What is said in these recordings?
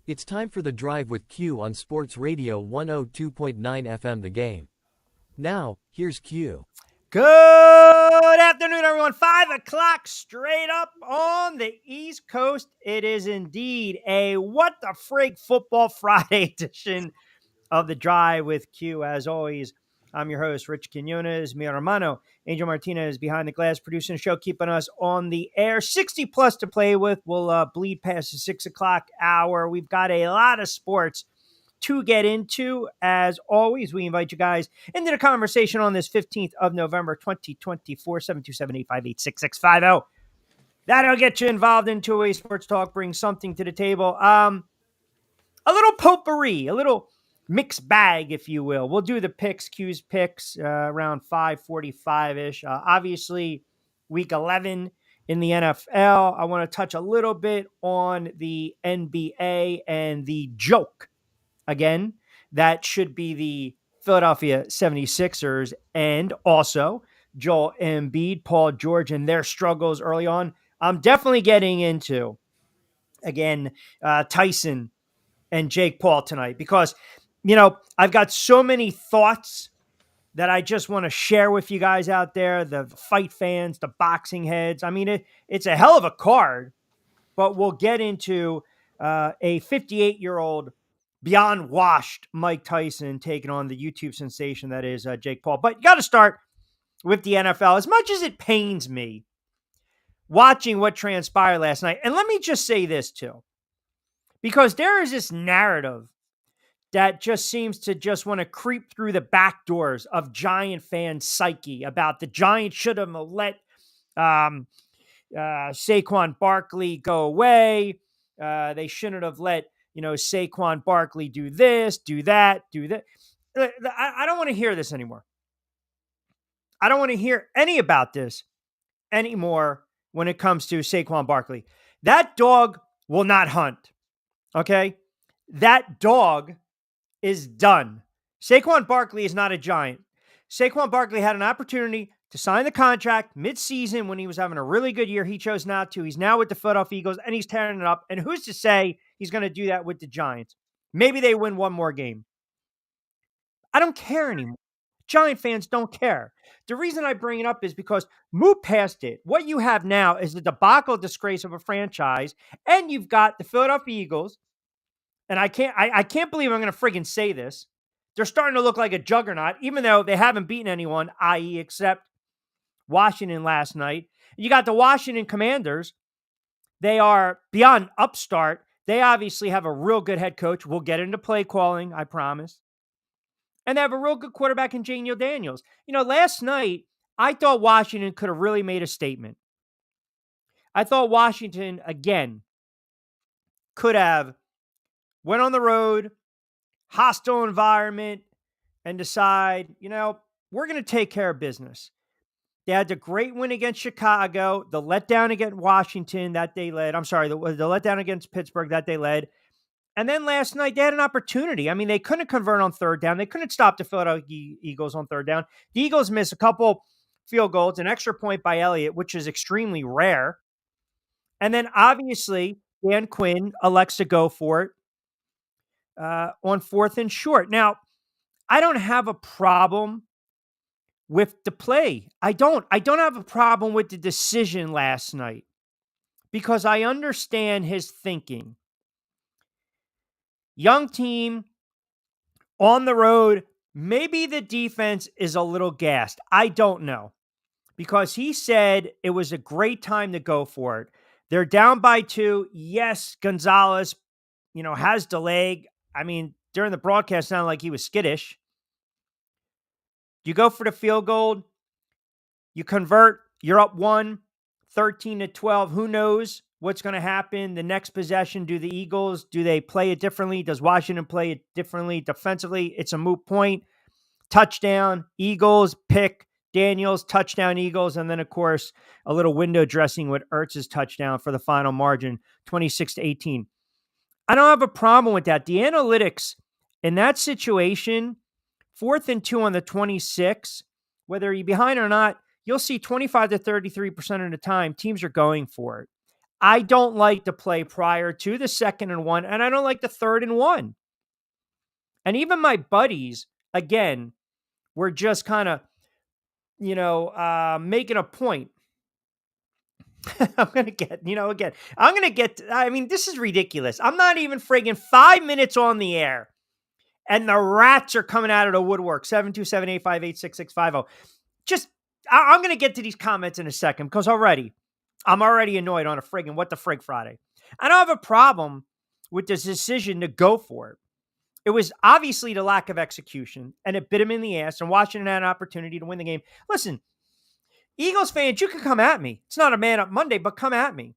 It's time for the drive with Q on Sports Radio 102.9 FM The Game. Now, here's Q. Good afternoon, everyone. 5 o'clock straight up on the East Coast. It is indeed a What the Frig Football Friday edition of the Drive with Q. As always, I'm your host, Rich Quinones, mi hermano, Angel Martinez, behind the glass, producing the show, keeping us on the air. 60 plus to play with. We'll bleed past the 6 o'clock hour. We've got a lot of sports to get into. As always, we invite you guys into the conversation on this 15th of November, 2024, 727-858-6650. That'll get you involved into a sports talk, bring something to the table. A little potpourri, a little mixed bag, if you will. We'll do the picks, Q's picks, around 5:45-ish. Obviously, week 11 in the NFL. I want to touch a little bit on the NBA and the joke. Again, that should be the Philadelphia 76ers and also Joel Embiid, Paul George, and their struggles early on. I'm definitely getting into, again, Tyson and Jake Paul tonight because, I've got so many thoughts that I just want to share with you guys out there, the fight fans, the boxing heads. I mean, it's a hell of a card, but we'll get into a 58-year-old beyond washed Mike Tyson taking on the YouTube sensation that is Jake Paul. But you got to start with the NFL. As much as it pains me watching what transpired last night, and let me just say this too, because there is this narrative that just seems to just want to creep through the back doors of Giant fan psyche about the Giants should have let Saquon Barkley go away. They shouldn't have let Saquon Barkley do this, do that, do that. I don't want to hear this anymore. I don't want to hear any about this anymore when it comes to Saquon Barkley. That dog will not hunt. Okay? That dog is done. Saquon Barkley is not a Giant. Saquon Barkley had an opportunity to sign the contract mid-season when he was having a really good year. He chose not to. He's now with the Philadelphia Eagles, and he's tearing it up. And who's to say he's going to do that with the Giants? Maybe they win one more game. I don't care anymore. Giant fans don't care. The reason I bring it up is because move past it. What you have now is the debacle disgrace of a franchise, and you've got the Philadelphia Eagles, and I can't believe I'm going to friggin' say this. They're starting to look like a juggernaut, even though they haven't beaten anyone, i.e. except Washington last night. You got the Washington Commanders. They are beyond upstart. They obviously have a real good head coach. We'll get into play calling, I promise. And they have a real good quarterback in Daniel Daniels. Last night, I thought Washington could have really made a statement. I thought Washington, again, could have went on the road, hostile environment, and decide, we're going to take care of business. They had the great win against Chicago, the letdown against Washington that they led. I'm sorry, the letdown against Pittsburgh that they led. And then last night, they had an opportunity. I mean, they couldn't convert on third down. They couldn't stop the Philadelphia Eagles on third down. The Eagles missed a couple field goals, an extra point by Elliott, which is extremely rare. And then obviously, Dan Quinn elects to go for it on fourth and short. Now, I don't have a problem with the play. I don't have a problem with the decision last night because I understand his thinking. Young team on the road. Maybe the defense is a little gassed. I don't know because he said it was a great time to go for it. They're down by 2. Yes, Gonzalez, has the leg. I mean, during the broadcast, it sounded like he was skittish. You go for the field goal. You convert. You're up 1, 13-12. Who knows what's going to happen the next possession? Do the Eagles, do they play it differently? Does Washington play it differently defensively? It's a moot point. Touchdown, Eagles, pick, Daniels, touchdown, Eagles. And then, of course, a little window dressing with Ertz's touchdown for the final margin, 26-18. I don't have a problem with that. The analytics in that situation, 4th and 2 on the 26, whether you're behind or not, you'll see 25 to 33% of the time teams are going for it. I don't like to play prior to the 2nd and 1, and I don't like the 3rd and 1. And even my buddies, again, were just kind of, making a point. I'm going to get, again, I'm going to get, I mean, this is ridiculous. I'm not even friggin' 5 minutes on the air, and the rats are coming out of the woodwork. 727-858-6650. Just, I'm going to get to these comments in a second because I'm already annoyed on a friggin' What the Frig Friday. I don't have a problem with this decision to go for it. It was obviously the lack of execution, and it bit him in the ass, and Washington had an opportunity to win the game. Listen, Eagles fans, you can come at me. It's not a Man Up Monday, but come at me.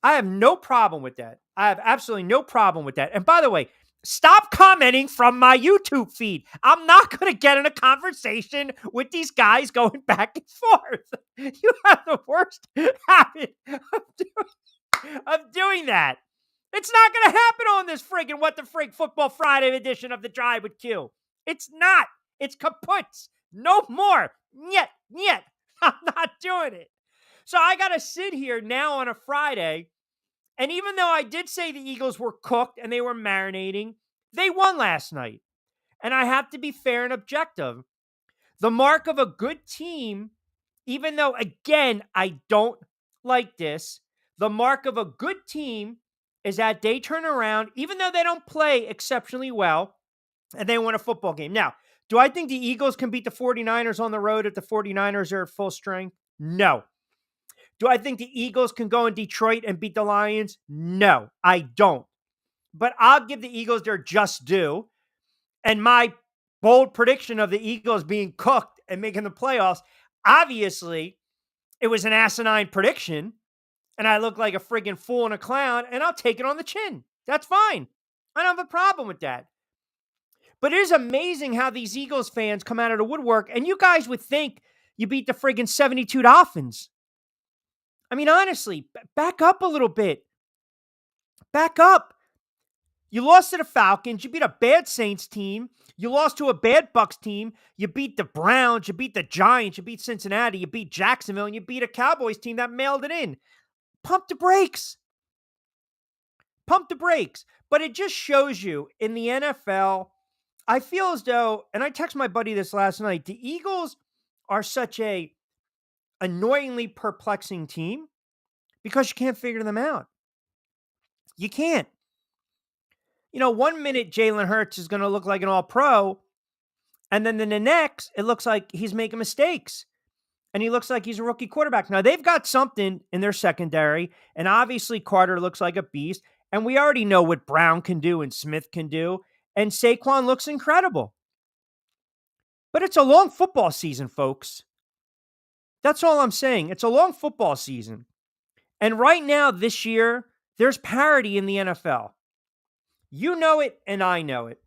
I have no problem with that. I have absolutely no problem with that. And by the way, stop commenting from my YouTube feed. I'm not going to get in a conversation with these guys going back and forth. You have the worst habit of doing that. It's not going to happen on this friggin' What the Frig Football Friday edition of The Drive with Q. It's not. It's kaput. No more. Yet. I'm not doing it. So I got to sit here now on a Friday. And even though I did say the Eagles were cooked and they were marinating, they won last night. And I have to be fair and objective. The mark of a good team, even though, again, I don't like this, the mark of a good team is that they turn around, even though they don't play exceptionally well, and they win a football game. Now, do I think the Eagles can beat the 49ers on the road if the 49ers are at full strength? No. Do I think the Eagles can go in Detroit and beat the Lions? No, I don't. But I'll give the Eagles their just due. And my bold prediction of the Eagles being cooked and making the playoffs, obviously, it was an asinine prediction. And I look like a friggin' fool and a clown, and I'll take it on the chin. That's fine. I don't have a problem with that. But it is amazing how these Eagles fans come out of the woodwork, and you guys would think you beat the friggin' 72 Dolphins. I mean, honestly, back up a little bit. Back up. You lost to the Falcons. You beat a bad Saints team. You lost to a bad Bucs team. You beat the Browns. You beat the Giants. You beat Cincinnati. You beat Jacksonville. And you beat a Cowboys team that mailed it in. Pump the brakes. Pump the brakes. But it just shows you in the NFL, I feel as though, and I texted my buddy this last night, the Eagles are such a annoyingly perplexing team because you can't figure them out. You can't. 1 minute Jalen Hurts is going to look like an all-pro, and then in the next, it looks like he's making mistakes, and he looks like he's a rookie quarterback. Now, they've got something in their secondary, and obviously Carter looks like a beast, and we already know what Brown can do and Smith can do, and Saquon looks incredible. But it's a long football season, folks. That's all I'm saying. It's a long football season. And right now, this year, there's parity in the NFL. You know it, and I know it.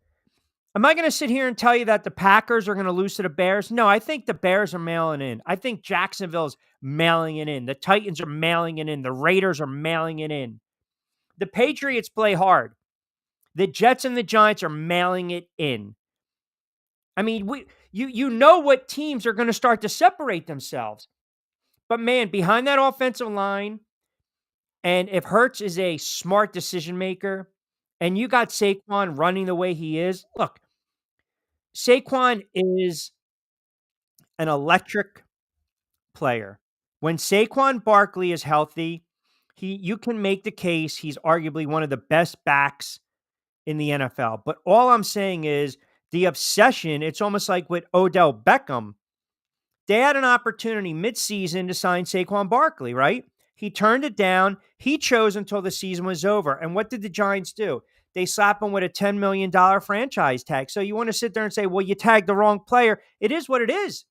Am I going to sit here and tell you that the Packers are going to lose to the Bears? No, I think the Bears are mailing in. I think Jacksonville's mailing it in. The Titans are mailing it in. The Raiders are mailing it in. The Patriots play hard. The Jets and the Giants are mailing it in. I mean, you know what teams are going to start to separate themselves. But man, behind that offensive line, and if Hurts is a smart decision maker, and you got Saquon running the way he is, look, Saquon is an electric player. When Saquon Barkley is healthy, you can make the case he's arguably one of the best backs in the NFL. But all I'm saying is the obsession, it's almost like with Odell Beckham. They had an opportunity midseason to sign Saquon Barkley, right? He turned it down. He chose until the season was over. And what did the Giants do? They slap him with a $10 million franchise tag. So you want to sit there and say, well, you tagged the wrong player. It is what it is.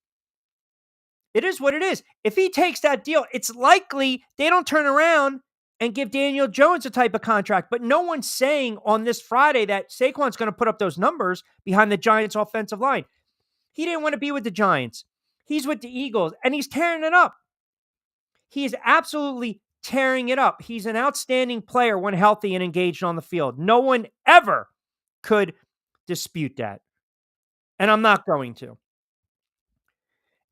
It is what it is. If he takes that deal, it's likely they don't turn around and give Daniel Jones a type of contract. But no one's saying on this Friday that Saquon's going to put up those numbers behind the Giants' offensive line. He didn't want to be with the Giants. He's with the Eagles, and he's tearing it up. He is absolutely tearing it up. He's an outstanding player when healthy and engaged on the field. No one ever could dispute that. And I'm not going to.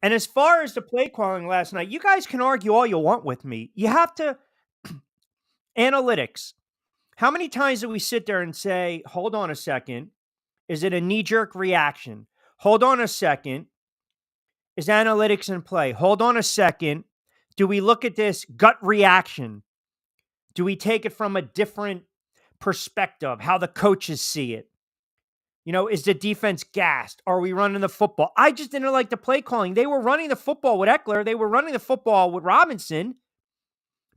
And as far as the play calling last night, you guys can argue all you want with me. You have to Analytics. How many times do we sit there and say, hold on a second, is it a knee-jerk reaction? Hold on a second, is analytics in play? Hold on a second, do we look at this gut reaction? Do we take it from a different perspective, how the coaches see it? Is the defense gassed? Are we running the football? I just didn't like the play calling. They were running the football with Eckler. They were running the football with Robinson.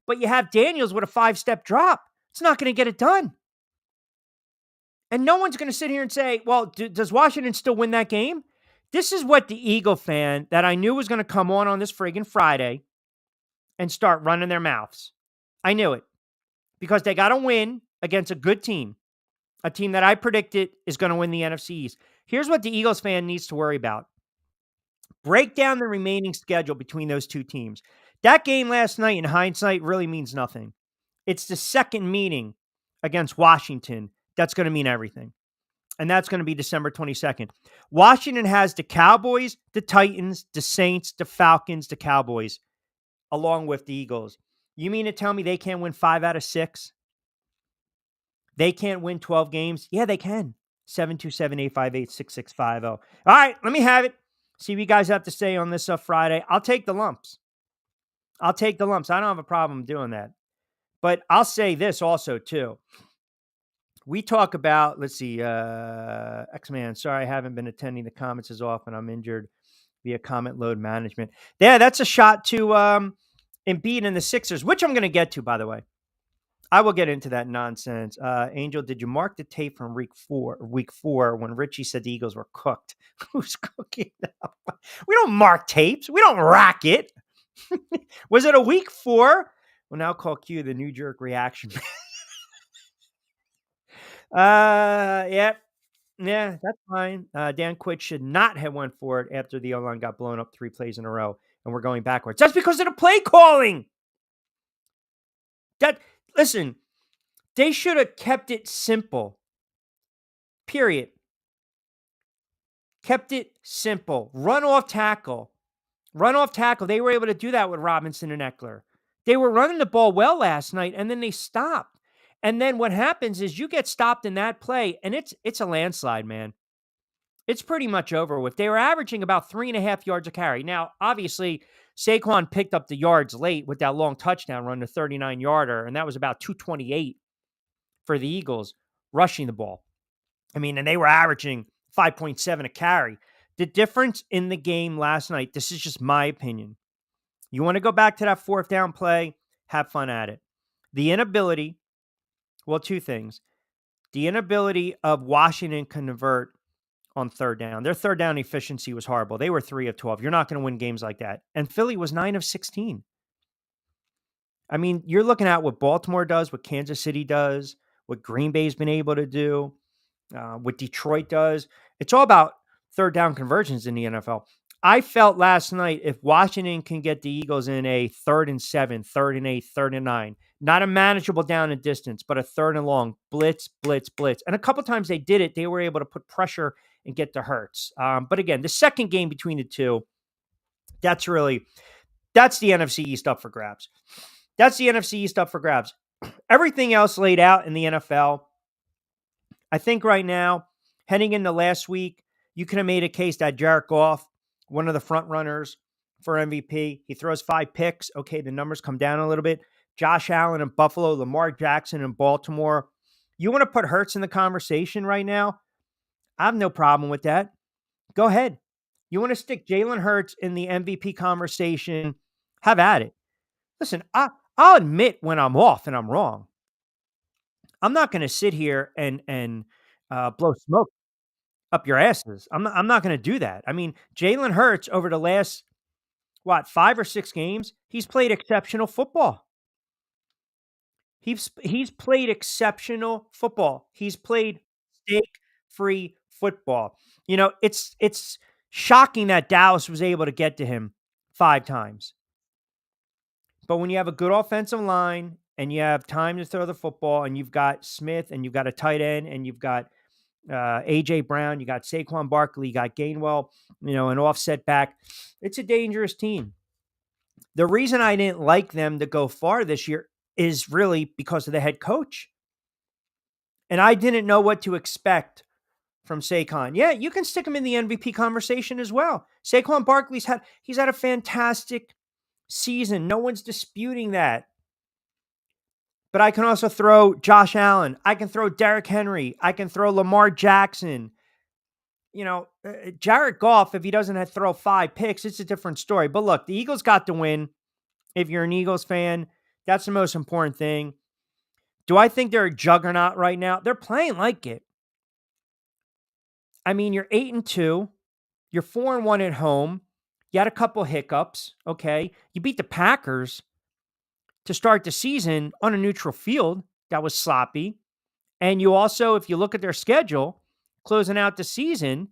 But you have Daniels with a 5-step drop. It's not going to get it done. And no one's going to sit here and say, well, does Washington still win that game? This is what the Eagle fan that I knew was going to come on this friggin' Friday and start running their mouths. I knew it. Because they got to win against a good team. A team that I predicted is going to win the NFC East. Here's what the Eagles fan needs to worry about. Break down the remaining schedule between those two teams. That game last night, in hindsight, really means nothing. It's the second meeting against Washington that's going to mean everything. And that's going to be December 22nd. Washington has the Cowboys, the Titans, the Saints, the Falcons, the Cowboys, along with the Eagles. You mean to tell me they can't win 5 out of 6? They can't win 12 games? Yeah, they can. 727-858-6650. All right, let me have it. See what you guys have to say on this Friday. I'll take the lumps. I don't have a problem doing that. But I'll say this also, too. We talk about, let's see, X-Man, sorry, I haven't been attending the comments as often. I'm injured via comment load management. Yeah, that's a shot to Embiid and the Sixers, which I'm going to get to, by the way. I will get into that nonsense. Angel, did you mark the tape from week four when Richie said the Eagles were cooked? Who's cooking now? We don't mark tapes. We don't rack it. Was it a week 4? We'll now call Q the New Jerk reaction. Yeah, that's fine. Dan Quinn should not have went for it after the O-line got blown up 3 plays in a row, and we're going backwards. That's because of the play calling. Listen, they should have kept it simple. Period. Kept it simple. Run off tackle. They were able to do that with Robinson and Eckler. They were running the ball well last night, and then they stopped. And then what happens is you get stopped in that play, and it's a landslide, man. It's pretty much over with. They were averaging about 3.5 yards a carry. Now, obviously, Saquon picked up the yards late with that long touchdown run, the 39-yarder, and that was about 228 for the Eagles rushing the ball. I mean, and they were averaging 5.7 a carry. The difference in the game last night, this is just my opinion. You want to go back to that 4th down play, have fun at it. The inability, well, 2 things. The inability of Washington convert on 3rd down. Their 3rd down efficiency was horrible. They were 3 of 12. You're not going to win games like that. And Philly was 9 of 16. I mean, you're looking at what Baltimore does, what Kansas City does, what Green Bay's been able to do, what Detroit does. It's all about 3rd down conversions in the NFL. I felt last night if Washington can get the Eagles in a 3rd and 7, 3rd and 8, 3rd and 9, not a manageable down and distance, but a 3rd and long, blitz. And a couple times they did it. They were able to put pressure and get to Hurts. But again, the second game between the two, that's the NFC East up for grabs. Everything else laid out in the NFL, I think right now, heading into last week, you could have made a case that Jared Goff, one of the front runners for MVP, he throws 5 picks. Okay, the numbers come down a little bit. Josh Allen in Buffalo, Lamar Jackson in Baltimore. You want to put Hurts in the conversation right now? I have no problem with that. Go ahead. You want to stick Jalen Hurts in the MVP conversation? Have at it. Listen, I'll admit when I'm off and I'm wrong. I'm not going to sit here and blow smoke up your asses. I'm not going to do that. I mean, Jalen Hurts over the last 5 or 6 games, he's played exceptional football. He's played exceptional football. He's played mistake-free football. It's shocking that Dallas was able to get to him 5 times. But when you have a good offensive line and you have time to throw the football and you've got Smith and you've got a tight end and you've got A.J. Brown, you got Saquon Barkley, you got Gainwell, an offset back, it's a dangerous team. The reason I didn't like them to go far this year, is really because of the head coach. And I didn't know what to expect from Saquon. Yeah, you can stick him in the MVP conversation as well. Saquon Barkley's had a fantastic season. No one's disputing that. But I can also throw Josh Allen. I can throw Derrick Henry. I can throw Lamar Jackson. Jared Goff, if he doesn't have to throw 5 picks, it's a different story. But look, the Eagles got the win. If you're an Eagles fan, that's the most important thing. Do I think they're a juggernaut right now? They're playing like it. I mean, you're 8-2. You're 4-1 at home. You had a couple hiccups. Okay. You beat the Packers to start the season on a neutral field. That was sloppy. And you also, if you look at their schedule, closing out the season,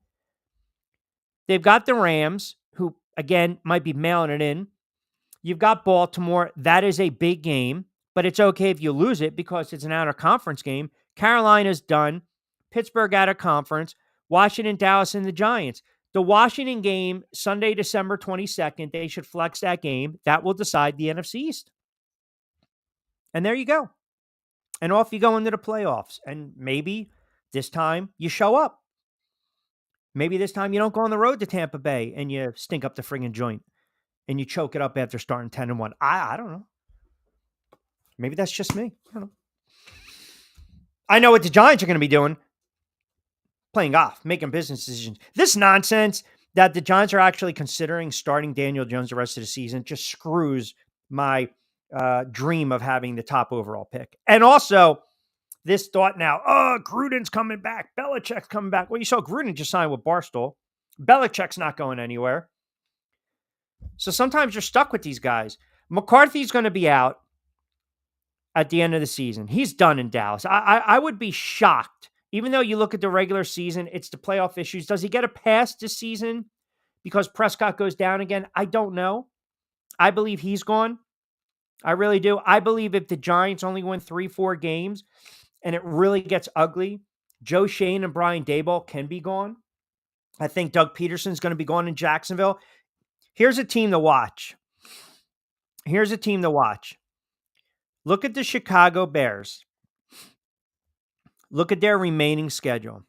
they've got the Rams, who, again, might be mailing it in. You've got Baltimore. That is a big game, but it's okay if you lose it because it's an out-of-conference game. Carolina's done. Pittsburgh out of conference. Washington, Dallas, and the Giants. The Washington game, Sunday, December 22nd, they should flex that game. That will decide the NFC East. And there you go. And off you go into the playoffs. And maybe this time you show up. Maybe this time you don't go on the road to Tampa Bay and you stink up the friggin' joint and you choke it up after starting 10-1. I don't know. Maybe that's just me. I don't know. I know what the Giants are going to be doing. Playing golf, making business decisions. This nonsense that the Giants are actually considering starting Daniel Jones the rest of the season just screws my dream of having the top overall pick. And also, this thought now, Gruden's coming back. Belichick's coming back. Well, you saw Gruden just sign with Barstool. Belichick's not going anywhere. So sometimes you're stuck with these guys. McCarthy's going to be out at the end of the season. He's done in Dallas. I would be shocked. Even though you look at the regular season, it's the playoff issues. Does he get a pass this season because Prescott goes down again? I don't know. I believe he's gone. I really do. I believe if the Giants only win 3-4 games and it really gets ugly, Joe Shane and Brian Daboll can be gone. I think Doug Peterson's going to be gone in Jacksonville. Here's a team to watch. Look at the Chicago Bears. Look at their remaining schedule.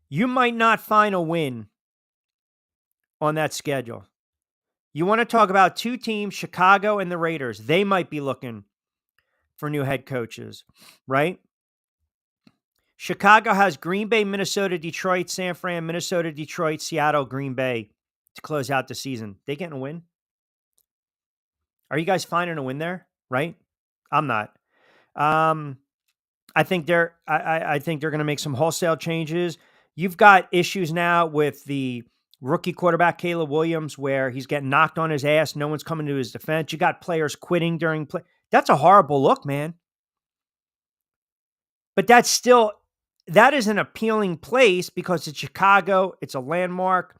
You might not find a win on that schedule. You want to talk about 2 teams, Chicago and the Raiders. They might be looking for new head coaches, right? Chicago has Green Bay, Minnesota, Detroit, San Fran, Minnesota, Detroit, Seattle, Green Bay to close out the season. They getting a win? Are you guys finding a win there? Right? I'm not. I think they're going to make some wholesale changes. You've got issues now with the rookie quarterback Caleb Williams, where he's getting knocked on his ass. No one's coming to his defense. You got players quitting during play. That's a horrible look, man. But that is an appealing place because it's Chicago. It's a landmark.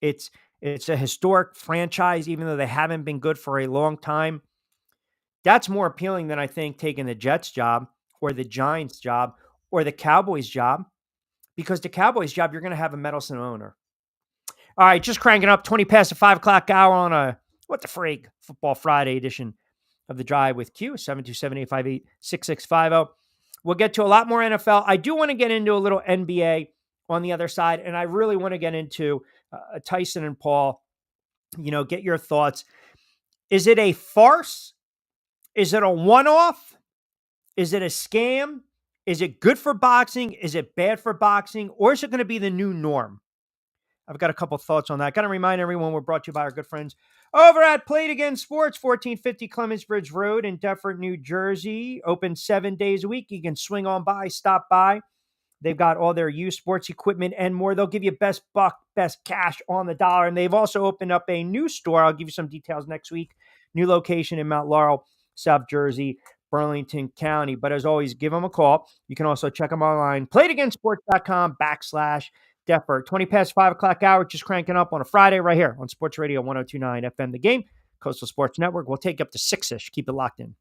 It's a historic franchise, even though they haven't been good for a long time. That's more appealing than I think taking the Jets job or the Giants job or the Cowboys job, because the Cowboys job, you're going to have a meddlesome owner. All right, just cranking up 20 past the 5 o'clock hour on a, what the frig, Football Friday edition of The Drive with Q, 727-858-6650. We'll get to a lot more NFL. I do want to get into a little NBA on the other side, and I really want to get into Tyson and Paul. Get your thoughts. Is it a farce? Is it a one-off? Is it a scam? Is it good for boxing? Is it bad for boxing? Or is it going to be the new norm? I've got a couple thoughts on that. Got to remind everyone we're brought to you by our good friends over at Play It Again Sports, 1450 Clemens Bridge Road in Deptford, New Jersey. Open 7 days a week. You can swing on by, stop by. They've got all their used sports equipment and more. They'll give you best buck, best cash on the dollar. And they've also opened up a new store. I'll give you some details next week. New location in Mount Laurel, South Jersey, Burlington County. But as always, give them a call. You can also check them online. PlayItAgainSports.com/Deptford. 20 past 5 o'clock hour, just cranking up on a Friday right here on Sports Radio 102.9 FM. The Game, Coastal Sports Network. We'll take up to 6-ish. Keep it locked in.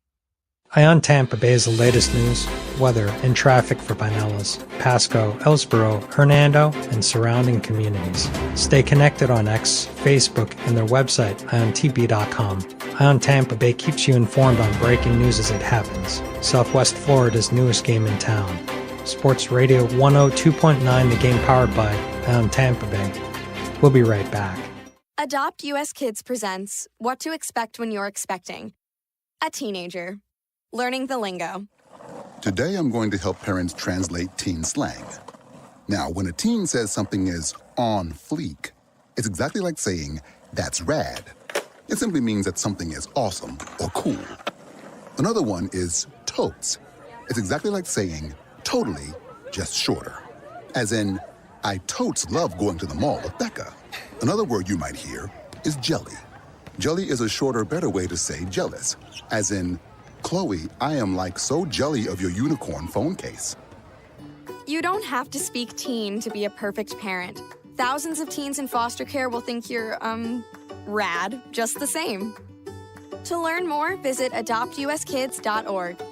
Ion Tampa Bay is the latest news, weather, and traffic for Pinellas, Pasco, Ellsboro, Hernando, and surrounding communities. Stay connected on X, Facebook, and their website, iontp.com. Eye on Tampa Bay keeps you informed on breaking news as it happens. Southwest Florida's newest game in town. Sports Radio 102.9, the game powered by Eye on Tampa Bay. We'll be right back. Adopt US Kids presents What to Expect When You're Expecting. A teenager. Learning the lingo. Today I'm going to help parents translate teen slang. Now, when a teen says something is on fleek, it's exactly like saying, that's rad. It simply means that something is awesome or cool. Another one is totes. It's exactly like saying, totally, just shorter. As in, I totes love going to the mall with Becca. Another word you might hear is jelly. Jelly is a shorter, better way to say jealous. As in, Chloe, I am like so jelly of your unicorn phone case. You don't have to speak teen to be a perfect parent. Thousands of teens in foster care will think you're, rad just the same. To learn more, visit adoptuskids.org.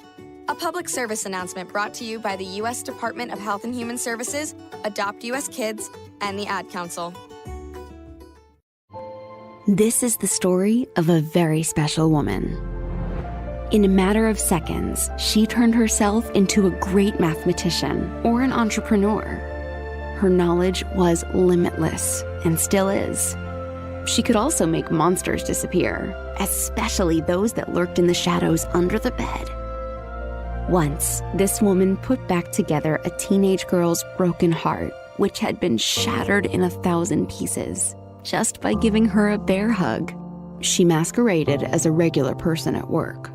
A public service announcement brought to you by the U.S. Department of Health and Human Services, Adopt U.S. Kids, and the Ad Council. This is the story of a very special woman. In a matter of seconds, she turned herself into a great mathematician or an entrepreneur. Her knowledge was limitless and still is. She could also make monsters disappear, especially those that lurked in the shadows under the bed. Once, this woman put back together a teenage girl's broken heart, which had been shattered in 1,000 pieces, just by giving her a bear hug. She masqueraded as a regular person at work,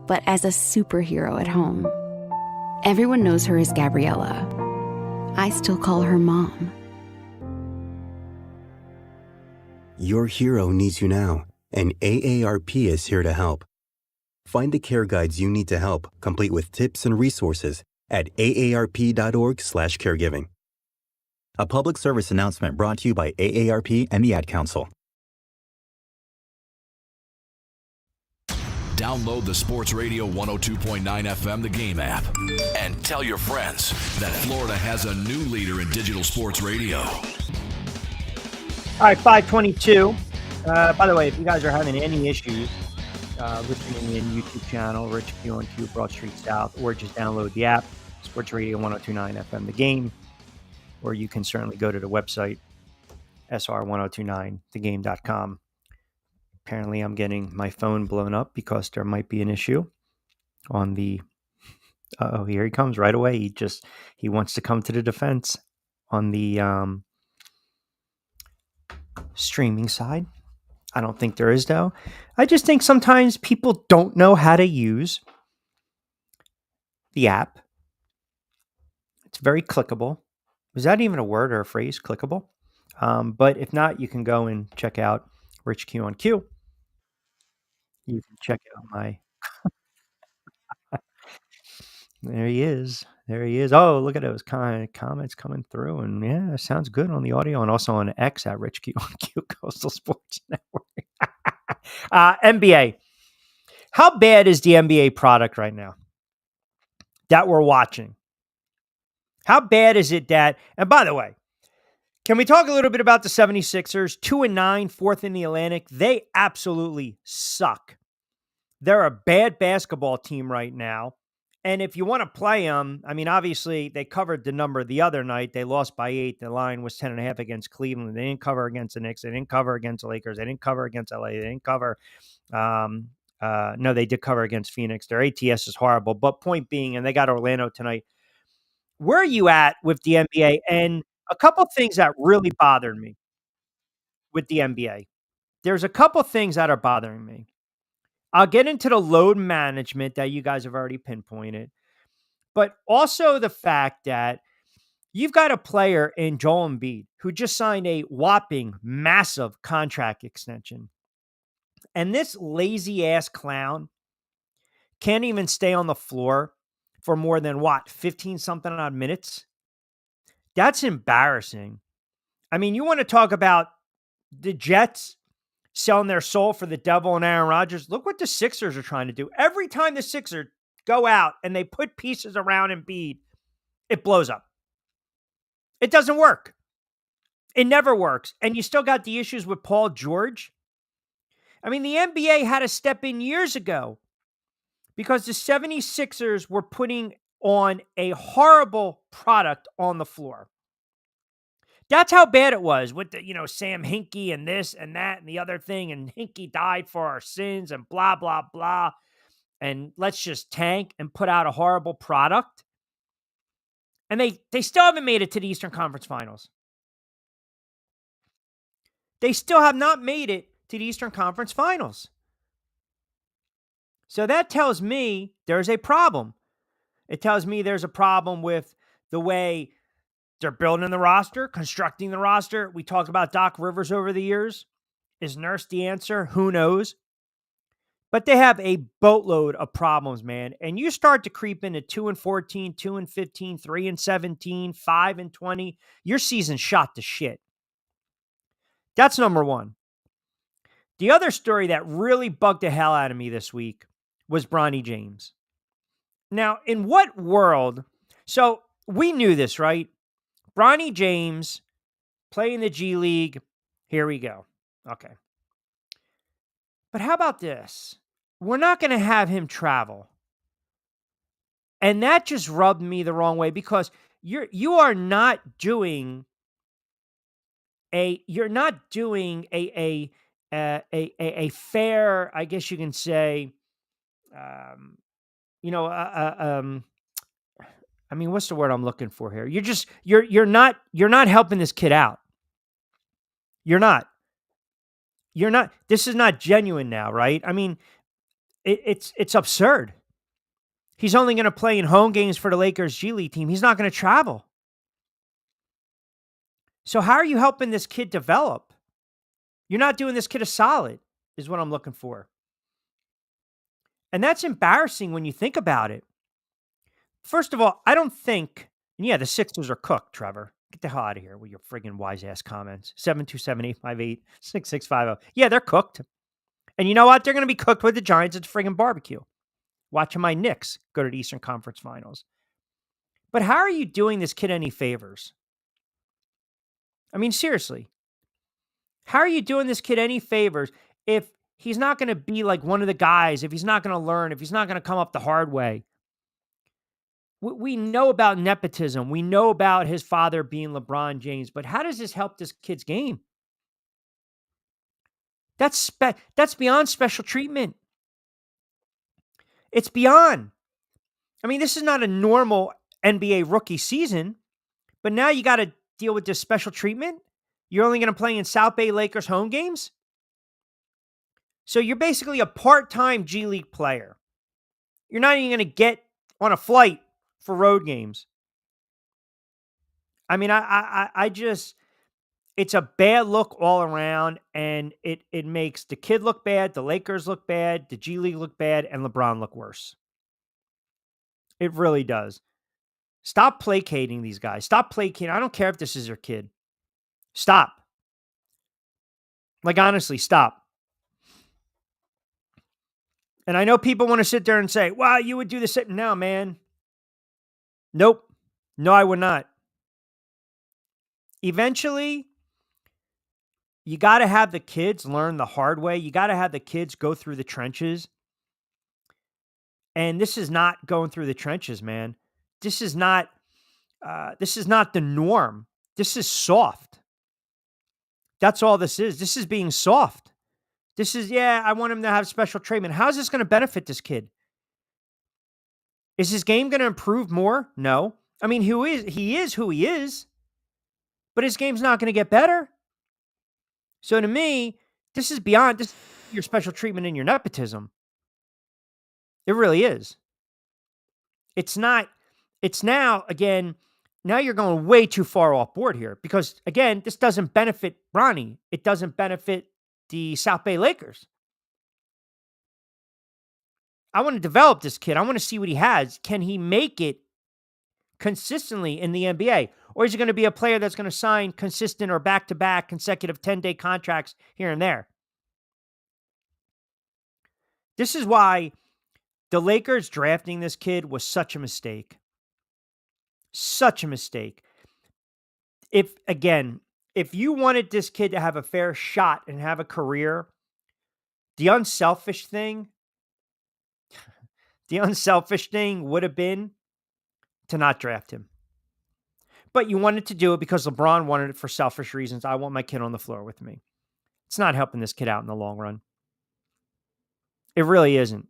but as a superhero at home. Everyone knows her as Gabriella. I still call her Mom. Your hero needs you now, and AARP is here to help. Find the care guides you need to help, complete with tips and resources at aarp.org/caregiving. A public service announcement brought to you by AARP and the Ad Council. Download the Sports Radio 102.9 FM The Game app and tell your friends that Florida has a new leader in digital sports radio. All right, 522. By the way, if you guys are having any issues listening in YouTube channel, Rich Quinones, Broad Street South, or just download the app, Sports Radio 102.9 FM The Game, or you can certainly go to the website, sr1029thegame.com. Apparently, I'm getting my phone blown up because there might be an issue on the. Here he comes right away. He wants to come to the defense on the streaming side. I don't think there is, though. I just think sometimes people don't know how to use the app. It's very clickable. Is that even a word or a phrase? Clickable. But if not, you can go and check out Rich Q on Q. You can check out my. There he is. There he is. Oh, look at those comments coming through. And yeah, it sounds good on the audio and also on X at Rich Q on Q Coastal Sports Network. NBA. How bad is the NBA product right now that we're watching? How bad is it that, and by the way, can we talk a little bit about the 76ers? 2-9, fourth in the Atlantic. They absolutely suck. They're a bad basketball team right now. And if you want to play them, I mean, obviously they covered the number the other night. They lost by 8. The line was 10.5 against Cleveland. They didn't cover against the Knicks. They didn't cover against the Lakers. They didn't cover against LA. They didn't cover. No, they did cover against Phoenix. Their ATS is horrible. But point being, and they got Orlando tonight. Where are you at with the NBA? And a couple things that really bothered me with the NBA. There's a couple things that are bothering me. I'll get into the load management that you guys have already pinpointed, but also the fact that you've got a player in Joel Embiid who just signed a whopping massive contract extension. And this lazy ass clown can't even stay on the floor for more than 15 something odd minutes. That's embarrassing. I mean, you want to talk about the Jets selling their soul for the devil and Aaron Rodgers. Look what the Sixers are trying to do. Every time the Sixers go out and they put pieces around Embiid, it blows up. It doesn't work. It never works. And you still got the issues with Paul George. I mean, the NBA had to step in years ago because the 76ers were putting on a horrible product on the floor. That's how bad it was with the, Sam Hinkie and this and that and the other thing. And Hinkie died for our sins and blah, blah, blah. And let's just tank and put out a horrible product. And they still haven't made it to the Eastern Conference Finals. They still have not made it to the Eastern Conference Finals. So that tells me there's a problem. It tells me there's a problem with the way they're building the roster, constructing the roster. We talked about Doc Rivers over the years. Is Nurse the answer? Who knows? But they have a boatload of problems, man. And you start to creep into 2-14, 2-15, 3-17, 5-20. Your season's shot to shit. That's number one. The other story that really bugged the hell out of me this week was Bronny James. Now, in what world? So we knew this, right? Bronny James playing the G League. Here we go. Okay. But how about this? We're not going to have him travel. And that just rubbed me the wrong way because you are not doing a fair, I guess you can say, I mean, what's the word I'm looking for here? You're not helping this kid out. You're not. This is not genuine now, right? I mean, it's absurd. He's only going to play in home games for the Lakers G League team. He's not going to travel. So how are you helping this kid develop? You're not doing this kid a solid, is what I'm looking for. And that's embarrassing when you think about it. First of all, I don't think, and yeah, the Sixers are cooked, Trevor. Get the hell out of here with your friggin' wise-ass comments. 727-858-6650. Yeah, they're cooked. And you know what? They're going to be cooked with the Giants at the friggin' barbecue. Watching my Knicks go to the Eastern Conference Finals. But how are you doing this kid any favors? I mean, seriously. How are you doing this kid any favors if he's not going to be like one of the guys, if he's not going to learn, if he's not going to come up the hard way? We know about nepotism. We know about his father being LeBron James, but how does this help this kid's game? That's beyond special treatment. It's beyond. I mean, this is not a normal NBA rookie season, but now you got to deal with this special treatment. You're only going to play in South Bay Lakers home games. So you're basically a part-time G League player. You're not even going to get on a flight for road games. I mean, I just, it's a bad look all around, and it makes the kid look bad, the Lakers look bad, the G League look bad, and LeBron look worse. It really does. Stop placating these guys. Stop placating. I don't care if this is your kid. Stop. Like, honestly, stop. And I know people want to sit there and say, wow, you would do this. No, man. Nope. No, I would not. Eventually, you got to have the kids learn the hard way. You got to have the kids go through the trenches. And this is not going through the trenches, man. This is not the norm. This is soft. That's all this is. This is being soft. This is, I want him to have special treatment. How is this going to benefit this kid? Is his game going to improve more? No. I mean, he is who he is, but his game's not going to get better. So to me, this is beyond your special treatment and your nepotism. It really is. It's not, it's now, again, now you're going way too far off board here because, again, this doesn't benefit Bronny. It doesn't benefit the South Bay Lakers. I want to develop this kid. I want to see what he has. Can he make it consistently in the NBA? Or is he going to be a player that's going to sign consistent or back-to-back consecutive 10-day contracts here and there? This is why the Lakers drafting this kid was such a mistake. Such a mistake. If you wanted this kid to have a fair shot and have a career, The unselfish thing would have been to not draft him. But you wanted to do it because LeBron wanted it for selfish reasons. I want my kid on the floor with me. It's not helping this kid out in the long run. It really isn't.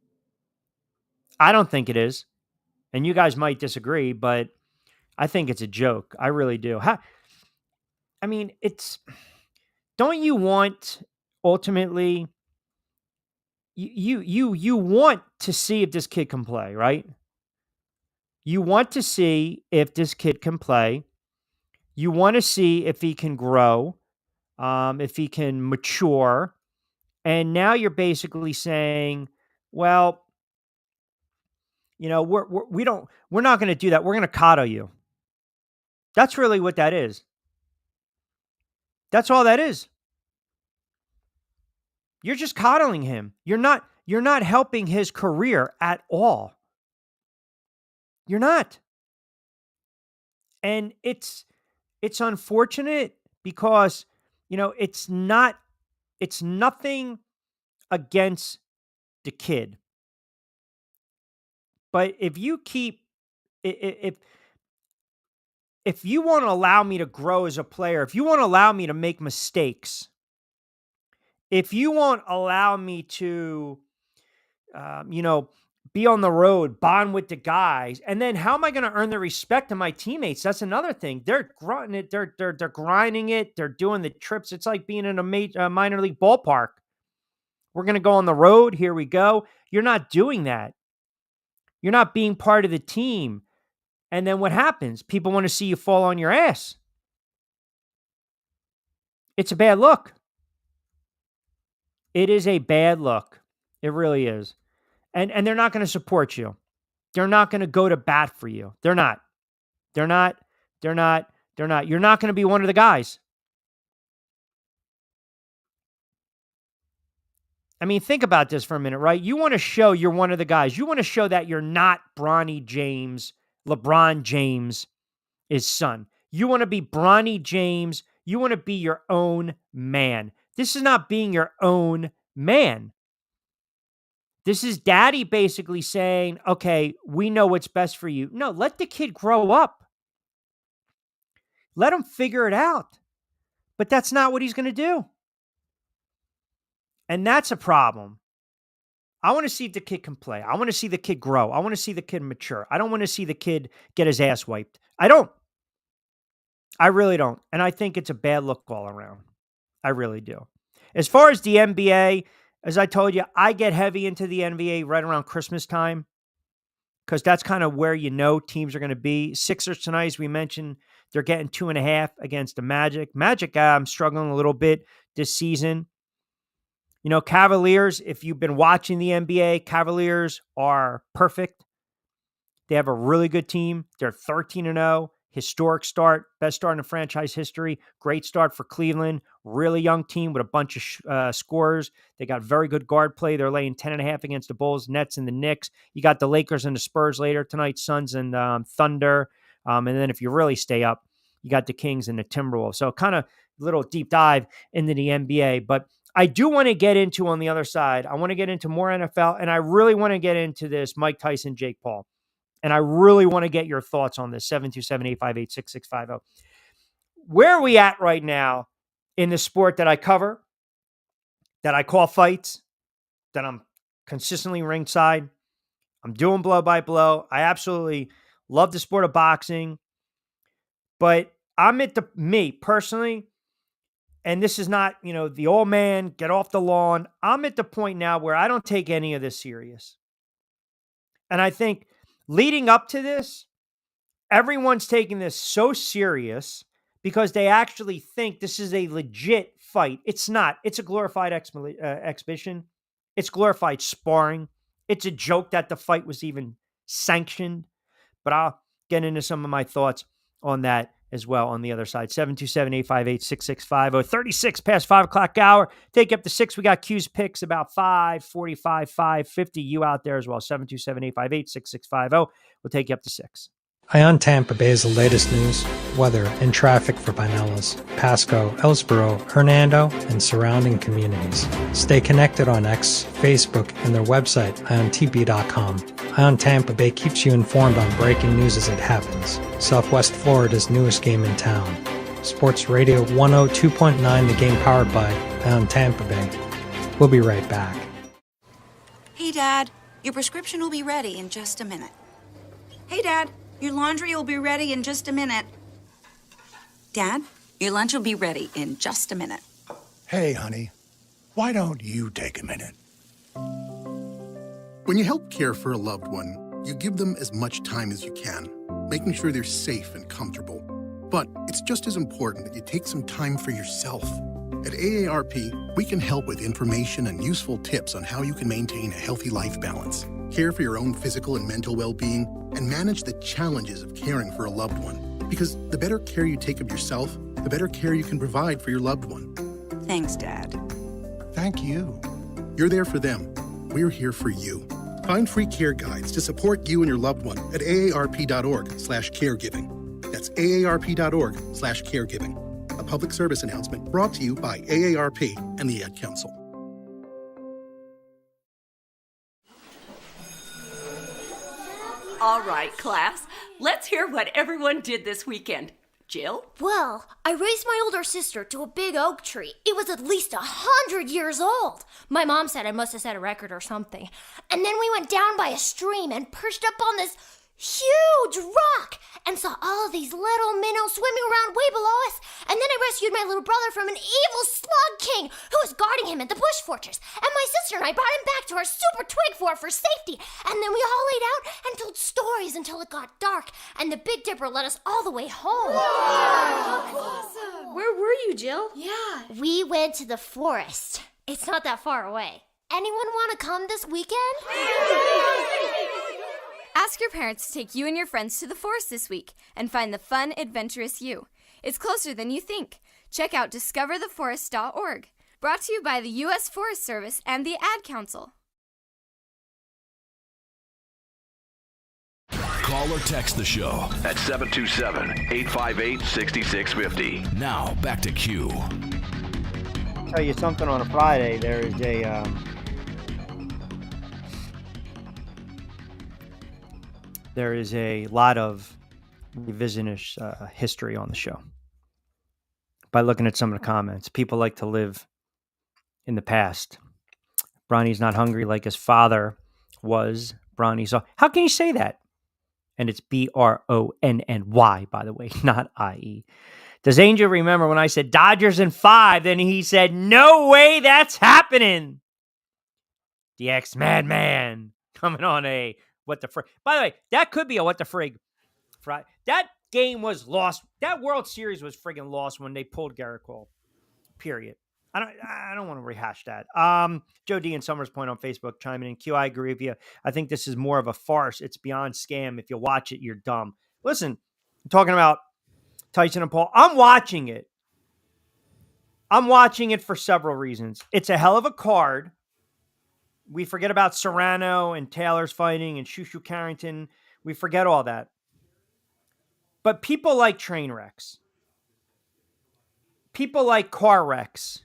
I don't think it is. And you guys might disagree, but I think it's a joke. I really do. Don't you want ultimately you want to see if this kid can play, right? You want to see if this kid can play. You want to see if he can grow, if he can mature. And now you're basically saying, well, we're not going to do that. We're going to coddle you. That's really what that is. That's all that is. You're just coddling him. You're not helping his career at all. You're not. And it's unfortunate because, it's nothing against the kid. But if you want to allow me to grow as a player, if you want to allow me to make mistakes, if you won't allow me to, be on the road, bond with the guys, and then how am I going to earn the respect of my teammates? That's another thing. They're grunting it. They're grinding it. They're doing the trips. It's like being in a minor league ballpark. We're going to go on the road. Here we go. You're not doing that. You're not being part of the team. And then what happens? People want to see you fall on your ass. It's a bad look. It is a bad look. It really is. And they're not going to support you. They're not going to go to bat for you. They're not. You're not going to be one of the guys. Think about this for a minute, right? You want to show you're one of the guys. You want to show that you're not Bronny James, LeBron James' son. You want to be Bronny James. You want to be your own man. This is not being your own man. This is daddy basically saying, okay, we know what's best for you. No, let the kid grow up. Let him figure it out. But that's not what he's going to do. And that's a problem. I want to see if the kid can play. I want to see the kid grow. I want to see the kid mature. I don't want to see the kid get his ass wiped. I don't. I really don't. And I think it's a bad look all around. I really do. As far as the NBA, as I told you, I get heavy into the NBA right around Christmas time because that's kind of where teams are going to be. Sixers tonight, as we mentioned, they're getting 2.5 against the Magic. Magic, I'm struggling a little bit this season. Cavaliers, if you've been watching the NBA, Cavaliers are perfect. They have a really good team. They're 13-0. Historic start, best start in franchise history. Great start for Cleveland. Really young team with a bunch of scorers. They got very good guard play. They're laying 10.5 against the Bulls, Nets, and the Knicks. You got the Lakers and the Spurs later tonight, Suns and Thunder. And then if you really stay up, you got the Kings and the Timberwolves. So kind of a little deep dive into the NBA. But I do want to get into, on the other side, I want to get into more NFL, and I really want to get into this Mike Tyson, Jake Paul. And I really want to get your thoughts on this, 727-858-6650. Where are we at right now in the sport that I cover, that I call fights, that I'm consistently ringside? I'm doing blow by blow. I absolutely love the sport of boxing. But I'm at me personally, and this is not, the old man, get off the lawn. I'm at the point now where I don't take any of this serious. And I think leading up to this, everyone's taking this so serious because they actually think this is a legit fight. It's not. It's a glorified exhibition. It's glorified sparring. It's a joke that the fight was even sanctioned. But I'll get into some of my thoughts on that as well on the other side. 727-858-6650. 36 past 5 o'clock hour. Take you up to 6. We got Q's picks about 5:45, 5:50. You out there as well. 727-858-6650. We'll take you up to 6. Ion Tampa Bay is the latest news, weather, and traffic for Pinellas, Pasco, Ellsboro, Hernando, and surrounding communities. Stay connected on X, Facebook, and their website, iontp.com. Ion Tampa Bay keeps you informed on breaking news as it happens. Southwest Florida's newest game in town. Sports Radio 102.9, the game powered by Ion Tampa Bay. We'll be right back. Hey, Dad, your prescription will be ready in just a minute. Hey, Dad, your laundry will be ready in just a minute. Dad, your lunch will be ready in just a minute. Hey, honey, why don't you take a minute? When you help care for a loved one, you give them as much time as you can, making sure they're safe and comfortable. But it's just as important that you take some time for yourself. At AARP, we can help with information and useful tips on how you can maintain a healthy life balance, care for your own physical and mental well-being, and manage the challenges of caring for a loved one. Because the better care you take of yourself, the better care you can provide for your loved one. Thanks, Dad. Thank you. You're there for them. We're here for you. Find free care guides to support you and your loved one at aarp.org/caregiving. That's aarp.org/caregiving. A public service announcement brought to you by AARP and the Ad Council. All right, class. Let's hear what everyone did this weekend. Jill? Well, I raised my older sister to a big oak tree. It was at least 100 years old. My mom said I must have set a record or something. And then we went down by a stream and perched up on this huge rock and saw all these little minnows swimming around way below us. And then I rescued my little brother from an evil slug king who was guarding him at the bush fortress. And my sister and I brought him back to our super twig fort for safety. And then we all laid out and told stories until it got dark. And the Big Dipper led us all the way home. Awesome. Where were you, Jill? Yeah. We went to the forest. It's not that far away. Anyone want to come this weekend? Ask your parents to take you and your friends to the forest this week and find the fun, adventurous you. It's closer than you think. Check out discovertheforest.org. Brought to you by the U.S. Forest Service and the Ad Council. Call or text the show at 727-858-6650. Now, back to Q. I'll tell you something on a Friday. There is a lot of revisionist history on the show. By looking at some of the comments, people like to live in the past. Bronny's not hungry like his father was. Bronny's... How can you say that? And it's Bronny, by the way, not IE. Does Angel remember when I said Dodgers in 5? Then he said, no way that's happening. The ex-madman coming on a... What the frig? By the way, that could be a what the frig. That game was lost. That World Series was friggin' lost when they pulled Garrett Cole. Period. I don't want to rehash that. Joe D and Summers Point on Facebook chiming in. Q, I agree with you. I think this is more of a farce. It's beyond scam. If you watch it, you're dumb. Listen, I'm talking about Tyson and Paul. I'm watching it. I'm watching it for several reasons. It's a hell of a card. We forget about Serrano and Taylor's fighting and Shushu Carrington. We forget all that. But people like train wrecks. People like car wrecks.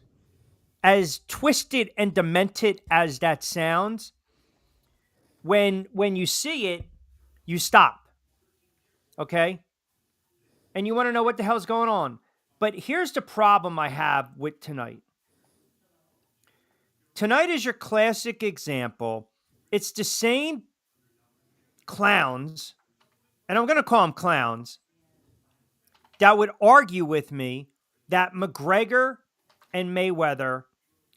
As twisted and demented as that sounds, when you see it, you stop. Okay? And you want to know what the hell's going on. But here's the problem I have with tonight. Tonight is your classic example. It's the same clowns, and I'm going to call them clowns, that would argue with me that McGregor and Mayweather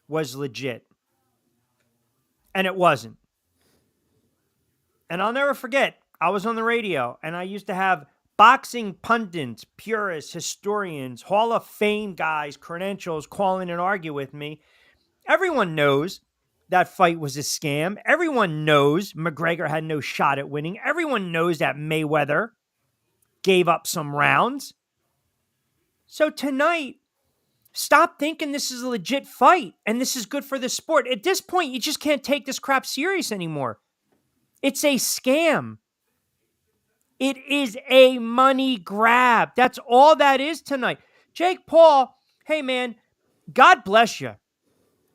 was legit. And it wasn't. And I'll never forget, I was on the radio, and I used to have boxing pundits, purists, historians, Hall of Fame guys, credentials call in and argue with me. Everyone knows that fight was a scam. Everyone knows McGregor had no shot at winning. Everyone knows that Mayweather gave up some rounds. So tonight, stop thinking this is a legit fight and this is good for the sport. At this point, you just can't take this crap serious anymore. It's a scam. It is a money grab. That's all that is tonight. Jake Paul, hey man, God bless you.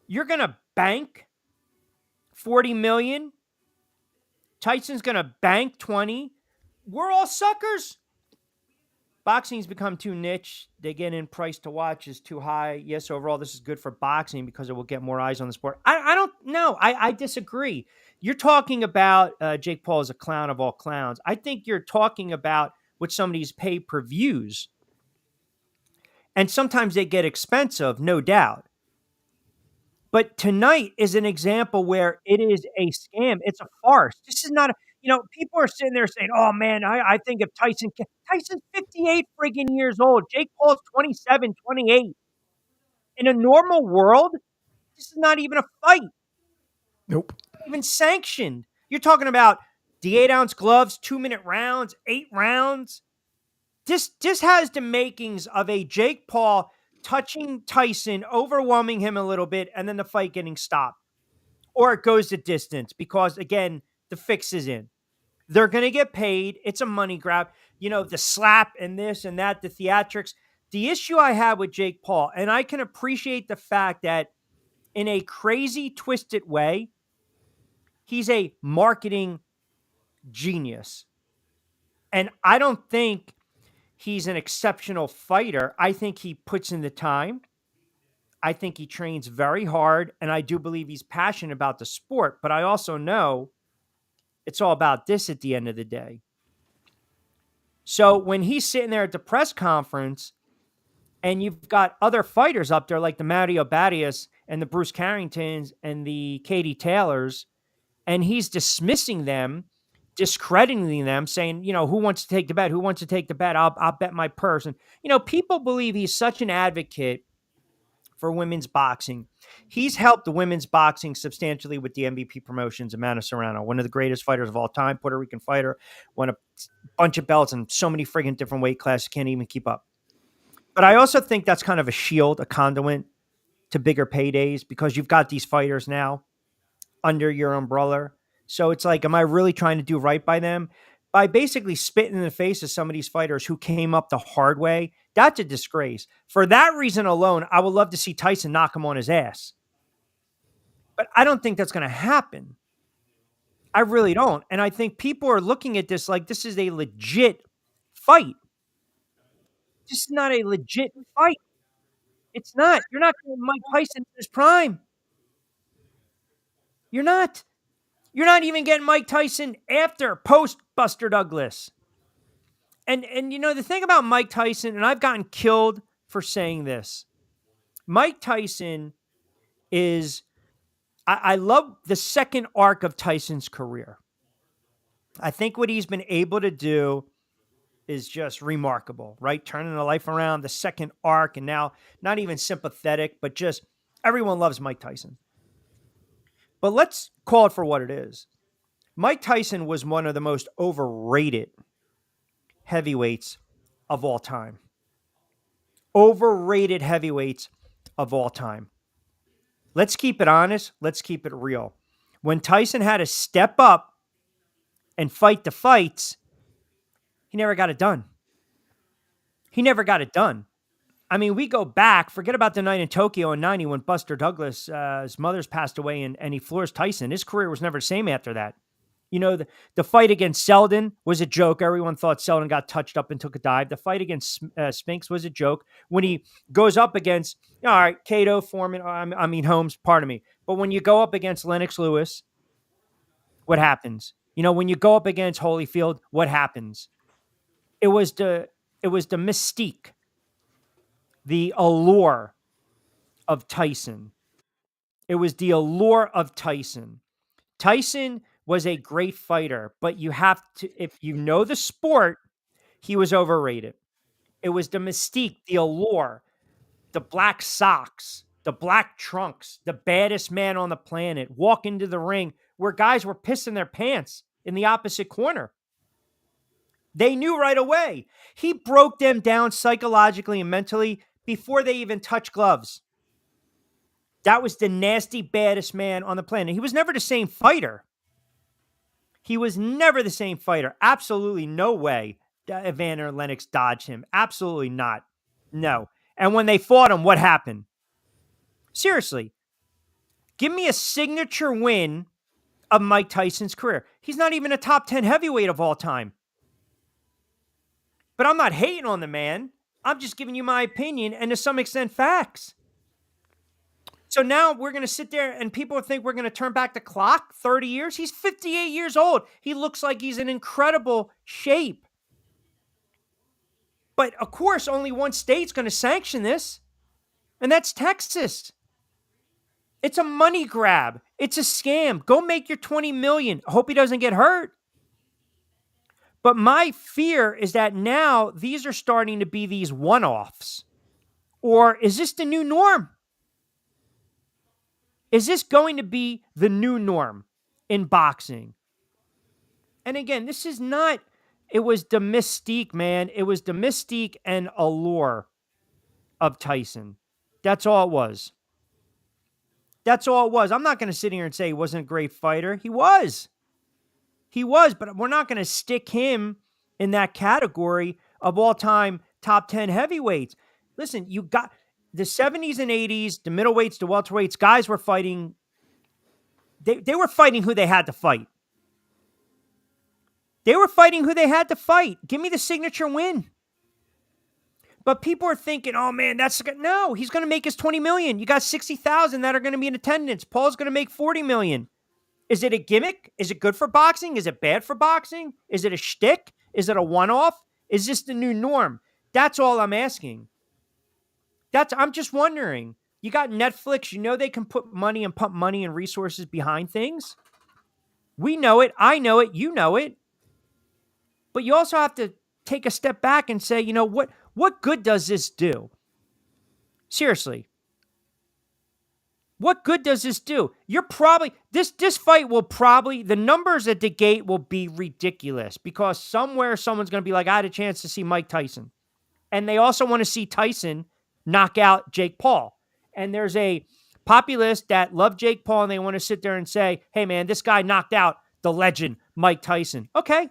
You're going to bank 40 million. Tyson's going to bank 20. We're all suckers. Boxing's become too niche. They get in price to watch is too high. Yes, overall, this is good for boxing because it will get more eyes on the sport. I don't know. I disagree. You're talking about Jake Paul as a clown of all clowns. I think you're talking about what some of these pay-per-views. And sometimes they get expensive, no doubt. But tonight is an example where it is a scam. It's a farce. This is not a, people are sitting there saying, oh man, I think if Tyson's 58 friggin' years old. Jake Paul's 27, 28. In a normal world, this is not even a fight. Nope. Not even sanctioned. You're talking about the 8-ounce gloves, 2-minute rounds, 8 rounds. This has the makings of a Jake Paul touching Tyson, overwhelming him a little bit, and then the fight getting stopped. Or it goes the distance because, again, the fix is in. They're going to get paid. It's a money grab. The slap and this and that, the theatrics. The issue I have with Jake Paul, and I can appreciate the fact that in a crazy, twisted way, he's a marketing genius. And I don't think he's an exceptional fighter. I think he puts in the time. I think he trains very hard, and I do believe he's passionate about the sport. But I also know it's all about this at the end of the day. So when he's sitting there at the press conference and you've got other fighters up there like the Mario Barrios and the Bruce Carringtons and the Katie Taylors, and he's dismissing them, discrediting them, saying, who wants to take the bet? Who wants to take the bet? I'll bet my purse. And, people believe he's such an advocate for women's boxing. He's helped the women's boxing substantially with the MVP promotions. Amanda Serrano, one of the greatest fighters of all time, Puerto Rican fighter, won a bunch of belts in so many friggin' different weight classes, can't even keep up. But I also think that's kind of a shield, a conduit to bigger paydays because you've got these fighters now under your umbrella. So it's like, am I really trying to do right by them? By basically spitting in the face of some of these fighters who came up the hard way, that's a disgrace. For that reason alone, I would love to see Tyson knock him on his ass. But I don't think that's going to happen. I really don't. And I think people are looking at this like this is a legit fight. This is not a legit fight. It's not. You're not getting Mike Tyson in his prime. You're not. You're not even getting Mike Tyson after post Buster Douglas. And the thing about Mike Tyson, and I've gotten killed for saying this, Mike Tyson is, I love the second arc of Tyson's career. I think what he's been able to do is just remarkable, right? Turning the life around, the second arc, and now not even sympathetic, but just everyone loves Mike Tyson. But let's call it for what it is. Mike Tyson was one of the most overrated heavyweights of all time. Overrated heavyweights of all time. Let's keep it honest. Let's keep it real. When Tyson had to step up and fight the fights, he never got it done. He never got it done. I mean, we go back, forget about the night in Tokyo in 90 when Buster Douglas, his mother's passed away and he floors Tyson. His career was never the same after that. The fight against Selden was a joke. Everyone thought Selden got touched up and took a dive. The fight against Spinks was a joke. When he goes up against, all right, Cato, Foreman, Holmes, pardon me. But when you go up against Lennox Lewis, what happens? When you go up against Holyfield, what happens? It was the mystique, the allure of Tyson. It was the allure of Tyson. Tyson was a great fighter, but you have to, if you know the sport, he was overrated. It was the mystique, the allure, the black socks, the black trunks, the baddest man on the planet, walk into the ring where guys were pissing their pants in the opposite corner. They knew right away. He broke them down psychologically and mentally before they even touched gloves. That was the nasty, baddest man on the planet. He was never the same fighter. He was never the same fighter. Absolutely no way Evander Lennox dodged him. Absolutely not. No. And when they fought him, what happened? Seriously, give me a signature win of Mike Tyson's career. He's not even a top 10 heavyweight of all time. But I'm not hating on the man. I'm just giving you my opinion and to some extent facts. So now we're going to sit there and people think we're going to turn back the clock 30 years. He's 58 years old. He looks like he's in incredible shape. But of course, only one state's going to sanction this, and that's Texas. It's a money grab. It's a scam. Go make your $20 million. Hope he doesn't get hurt. But my fear is that now these are starting to be these one-offs. Or is this the new norm? Is this going to be the new norm in boxing? And again, this is not, it was the mystique, man. It was the mystique and allure of Tyson. That's all it was. That's all it was. I'm not going to sit here and say he wasn't a great fighter. He was. He was, but we're not going to stick him in that category of all-time top 10 heavyweights. Listen, you got the 70s and 80s, the middleweights, the welterweights, guys were fighting. They were fighting who they had to fight. They were fighting who they had to fight. Give me the signature win. But people are thinking, oh man, no, he's going to make his 20 million. You got 60,000 that are going to be in attendance. Paul's going to make 40 million. Is it a gimmick? Is it good for boxing? Is it bad for boxing? Is it a shtick? Is it a one-off? Is this the new norm? That's all I'm asking. I'm just wondering. You got Netflix. You know they can put money and pump money and resources behind things. We know it. I know it. You know it. But you also have to take a step back and say, you know, what good does this do? Seriously. What good does this do? You're probably, this fight will probably, the numbers at the gate will be ridiculous because somewhere someone's going to be like, I had a chance to see Mike Tyson. And they also want to see Tyson knock out Jake Paul. And there's a populace that love Jake Paul and they want to sit there and say, hey man, this guy knocked out the legend, Mike Tyson. Okay.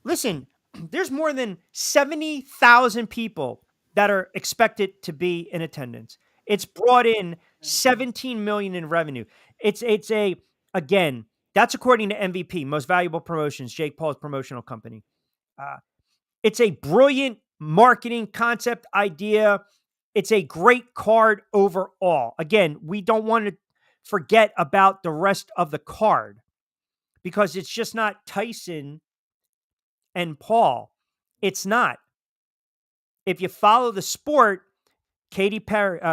Listen, there's more than 70,000 people that are expected to be in attendance. It's brought in 17 million in revenue. Again, that's according to MVP, Most Valuable Promotions, Jake Paul's promotional company. It's a brilliant marketing concept idea. It's a great card overall. Again, we don't want to forget about the rest of the card because it's just not Tyson and Paul. It's not. If you follow the sport, Katie Taylor,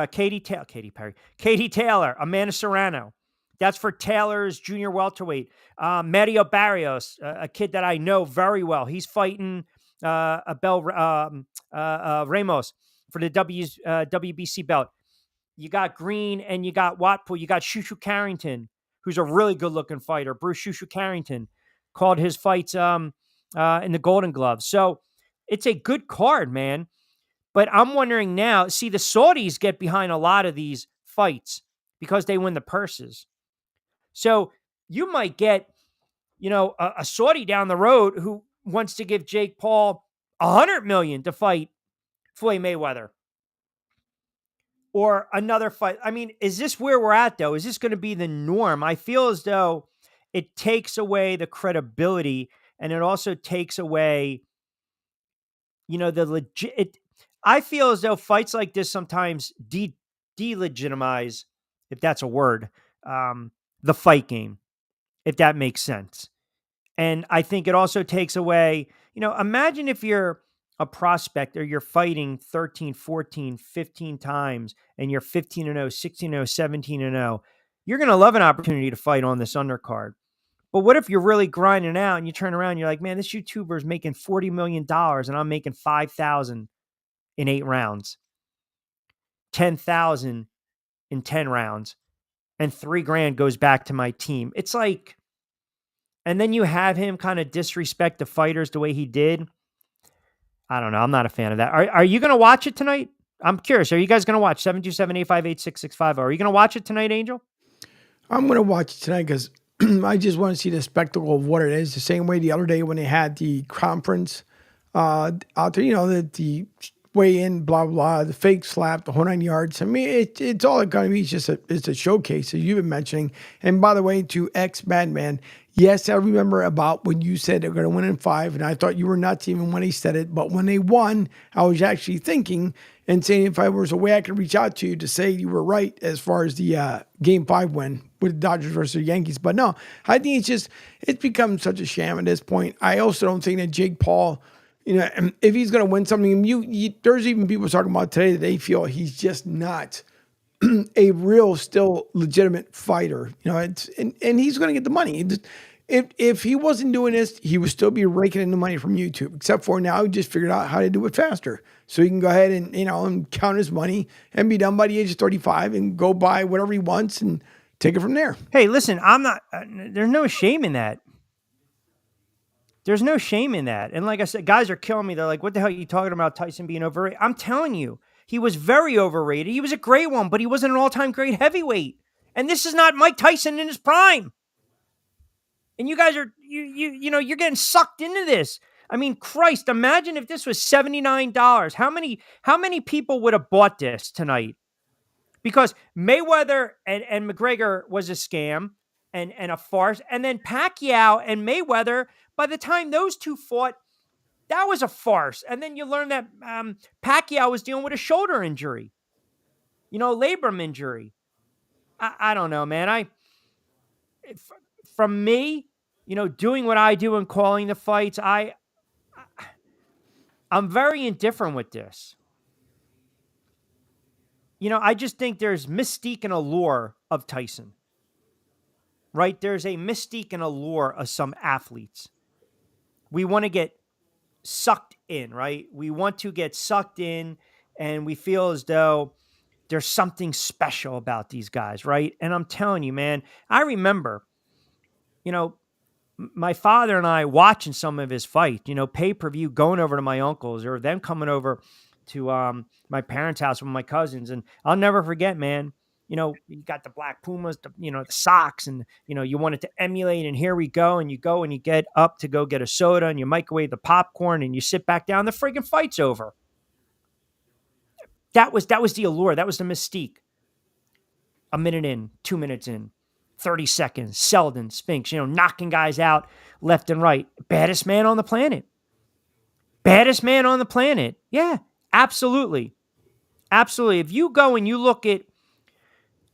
Amanda Serrano. That's for Taylor's junior welterweight. Mario Barrios, a kid that I know very well. He's fighting Abel Ramos for the WBC belt. You got Green and you got Watpool. You got Shushu Carrington, who's a really good-looking fighter. Bruce Shushu Carrington called his fights in the Golden Gloves. So it's a good card, man. But I'm wondering now, see, the Saudis get behind a lot of these fights because they win the purses. So you might get, a Saudi down the road who wants to give Jake Paul $100 million to fight Floyd Mayweather. Or another fight. I mean, is this where we're at, though? Is this going to be the norm? I feel as though it takes away the credibility and it also takes away, the legit. I feel as though fights like this sometimes delegitimize, if that's a word, the fight game, if that makes sense. And I think it also takes away, imagine if you're a prospect or you're fighting 13, 14, 15 times and you're 15-0, 16-0, 17-0. You're going to love an opportunity to fight on this undercard. But what if you're really grinding out and you turn around and you're like, man, this YouTuber is making $40 million and I'm making $5,000 in 8 rounds, 10,000 in 10 rounds, and $3,000 goes back to my team. It's like, and then you have him kind of disrespect the fighters the way he did. I don't know. I'm not a fan of that. Are you going to watch it tonight? I'm curious. Are you guys going to watch 727-858-6665? Are you going to watch it tonight, Angel? I'm going to watch it tonight because I just want to see the spectacle of what it is. The same way the other day when they had the conference out there, the weigh in, blah, blah, blah, the fake slap, the whole 9 yards. I mean, it's all it's going to be. It's a showcase, as you've been mentioning. And by the way, to ex-Madman, yes, I remember about when you said they're going to win in 5, and I thought you were nuts even when he said it. But when they won, I was actually thinking and saying if I was a way I could reach out to you to say you were right as far as the Game 5 win with the Dodgers versus the Yankees. But no, I think it's become such a sham at this point. I also don't think that Jake Paul, if he's going to win something, there's even people talking about today that they feel he's just not a real, still legitimate fighter. And he's going to get the money. If he wasn't doing this, he would still be raking in the money from YouTube. Except for now, he just figured out how to do it faster, so he can go ahead and and count his money and be done by the age of 35 and go buy whatever he wants and take it from there. Hey, listen, I'm not. There's no shame in that. There's no shame in that. And like I said, guys are killing me. They're like, what the hell are you talking about Tyson being overrated? I'm telling you, he was very overrated. He was a great one, but he wasn't an all-time great heavyweight. And this is not Mike Tyson in his prime. And you guys are, you're getting sucked into this. I mean, Christ, imagine if this was $79. How many people would have bought this tonight? Because Mayweather and McGregor was a scam and a farce. And then Pacquiao and Mayweather, by the time those two fought, that was a farce. And then you learn that Pacquiao was dealing with a shoulder injury, labrum injury. I don't know, man. From me, doing what I do and calling the fights, I'm very indifferent with this. I just think there's mystique and allure of Tyson, right? There's a mystique and allure of some athletes. We want to get sucked in, right? We want to get sucked in, and we feel as though there's something special about these guys, right? And I'm telling you, man, I remember, my father and I watching some of his fights, pay-per-view, going over to my uncle's or them coming over to my parents' house with my cousins. And I'll never forget, man, you got the black Pumas, the socks, and, you wanted to emulate, and here we go. And you go and you get up to go get a soda and you microwave the popcorn and you sit back down. The friggin' fight's over. That was the allure. That was the mystique. A minute in, 2 minutes in, 30 seconds, Selden, Spinks, knocking guys out left and right. Baddest man on the planet. Baddest man on the planet. Yeah, absolutely. Absolutely. If you go and you look at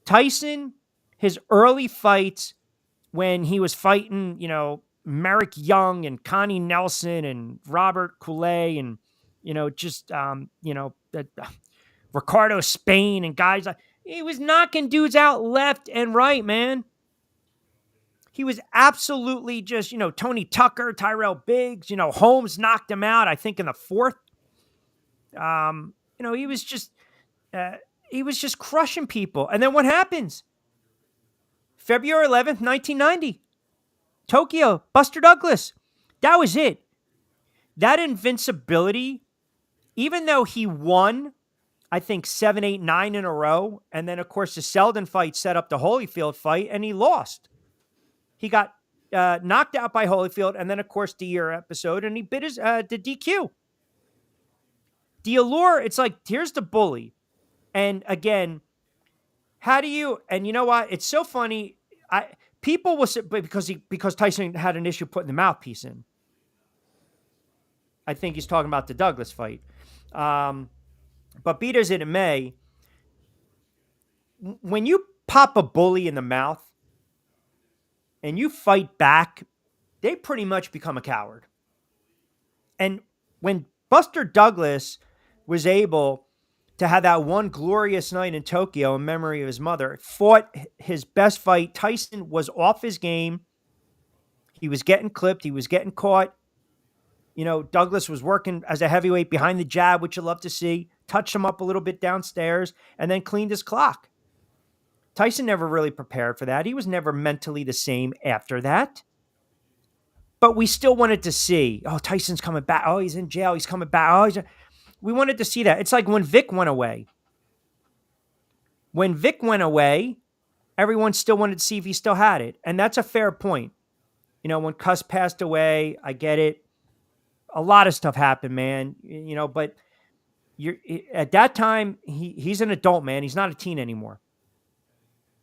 Tyson, his early fights when he was fighting, Merrick Young and Connie Nelson and Robert Coulee and, Ricardo Spain and guys like, he was knocking dudes out left and right, man. He was absolutely just, Tony Tucker, Tyrell Biggs, Holmes knocked him out, I think in the 4th. He was just crushing people. And then what happens? February 11th, 1990. Tokyo, Buster Douglas. That was it. That invincibility, even though he won, I think 7, 8, 9 in a row. And then, of course, the Selden fight set up the Holyfield fight, and he lost. He got knocked out by Holyfield, and then, of course, the year episode, and he bit the DQ. The allure, it's like, here's the bully. And again, how do you, and you know what? It's so funny. People will say, because Tyson had an issue putting the mouthpiece in. I think he's talking about the Douglas fight. But be it as it may, when you pop a bully in the mouth and you fight back, they pretty much become a coward. And when Buster Douglas was able to have that one glorious night in Tokyo in memory of his mother, fought his best fight, Tyson was off his game. He was getting clipped. He was getting caught. Douglas was working as a heavyweight behind the jab, which you love to see, touched him up a little bit downstairs, and then cleaned his clock. Tyson never really prepared for that. He was never mentally the same after that. But we still wanted to see, Tyson's coming back. Oh, he's in jail. He's coming back. We wanted to see that. It's like when Vic went away. When Vic went away, everyone still wanted to see if he still had it. And that's a fair point. When Cuss passed away, I get it. A lot of stuff happened, man. But at that time, he's an adult, man. He's not a teen anymore.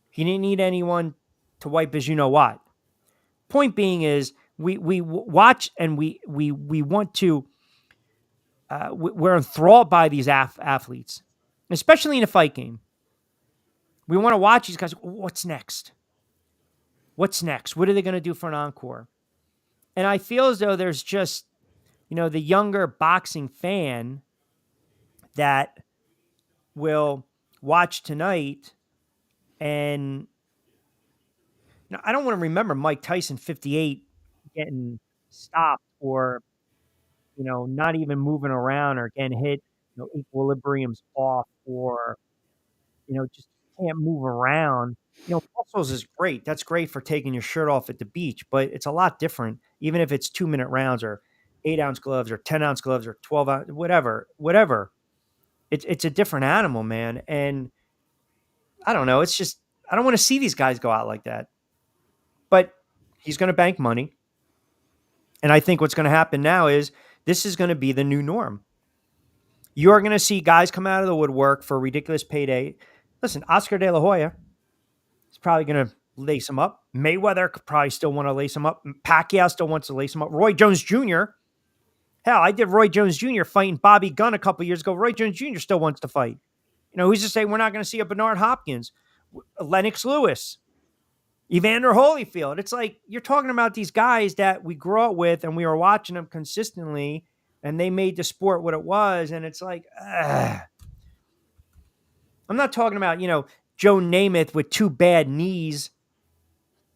He didn't need anyone to wipe his what. Point being is we watch and we want to we're enthralled by these athletes, especially in a fight game. We want to watch these guys. What's next? What's next? What are they going to do for an encore? And I feel as though there's just, the younger boxing fan that will watch tonight. And I don't want to remember Mike Tyson, 58, getting stopped or, not even moving around or getting hit, equilibrium's off or, just can't move around. Muscles is great. That's great for taking your shirt off at the beach, but it's a lot different, even if it's 2-minute rounds or 8-ounce gloves or 10-ounce gloves or 12-ounce, whatever. It's a different animal, man. And I don't know. It's just, I don't want to see these guys go out like that. But he's going to bank money. And I think what's going to happen now is this is going to be the new norm. You're going to see guys come out of the woodwork for a ridiculous payday. Listen, Oscar De La Hoya is probably going to lace him up. Mayweather could probably still want to lace him up. Pacquiao still wants to lace him up. Roy Jones Jr. Hell, I did Roy Jones Jr. fighting Bobby Gunn a couple years ago. Roy Jones Jr. still wants to fight. Who's to say we're not going to see a Bernard Hopkins, Lennox Lewis, Evander Holyfield? It's like you're talking about these guys that we grew up with and we were watching them consistently and they made the sport what it was. And it's like, I'm not talking about, Joe Namath with 2 bad knees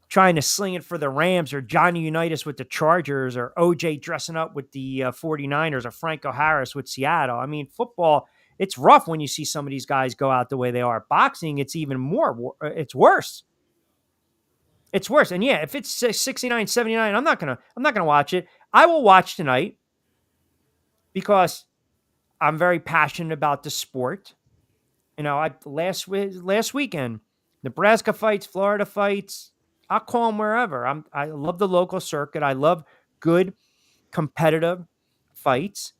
trying to sling it for the Rams or Johnny Unitas with the Chargers or OJ dressing up with the 49ers or Franco Harris with Seattle. I mean, football, it's rough when you see some of these guys go out the way they are. Boxing, it's even more, it's worse. It's worse. And yeah, if it's 69, 79, I'm not going to watch it. I will watch tonight because I'm very passionate about the sport. Last weekend, Nebraska fights, Florida fights, I'll call them wherever. I love the local circuit. I love good competitive fights.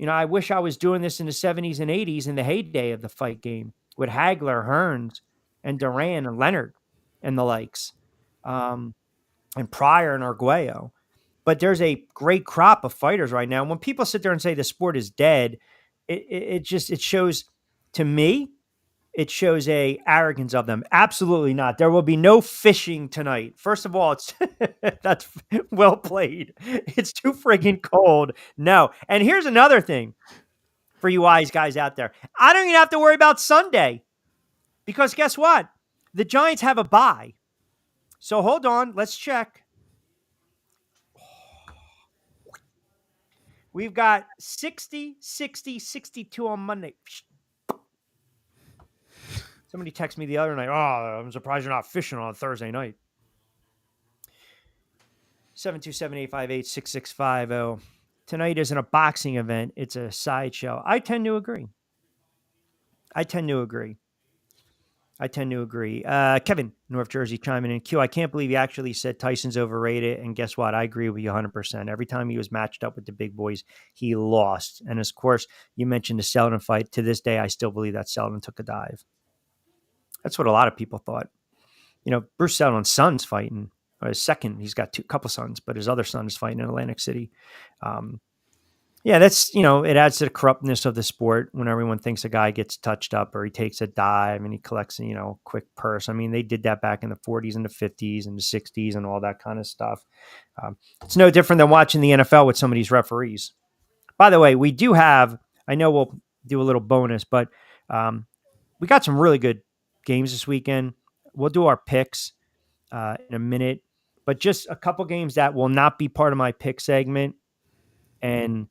I wish I was doing this in the 70s and 80s in the heyday of the fight game with Hagler, Hearns, and Duran and Leonard and the likes. And Pryor and Arguello. But there's a great crop of fighters right now. When people sit there and say the sport is dead, it shows, to me, it shows a arrogance of them. Absolutely not. There will be no fishing tonight. First of all, that's well played. It's too friggin' cold. No. And here's another thing for you wise guys out there. I don't even have to worry about Sunday because guess what? The Giants have a bye. So hold on. Let's check. We've got 60, 60, 62 on Monday. Somebody texted me the other night. Oh, I'm surprised you're not fishing on a Thursday night. 727-858-6650. Tonight isn't a boxing event. It's a sideshow. I tend to agree. Kevin, North Jersey, chiming in. Q, I can't believe you actually said Tyson's overrated. And guess what? I agree with you 100%. Every time he was matched up with the big boys, he lost. And of course, you mentioned the Seldon fight. To this day, I still believe that Seldon took a dive. That's what a lot of people thought. Bruce Seldon's son's fighting. Or his second, he's got couple sons, but his other son is fighting in Atlantic City. Yeah, that's, it adds to the corruptness of the sport when everyone thinks a guy gets touched up or he takes a dive and he collects, a quick purse. I mean, they did that back in the 40s and the 50s and the 60s and all that kind of stuff. It's no different than watching the NFL with some of these referees. By the way, we do have, I know we'll do a little bonus, but we got some really good games this weekend. We'll do our picks in a minute, but just a couple games that will not be part of my pick segment. And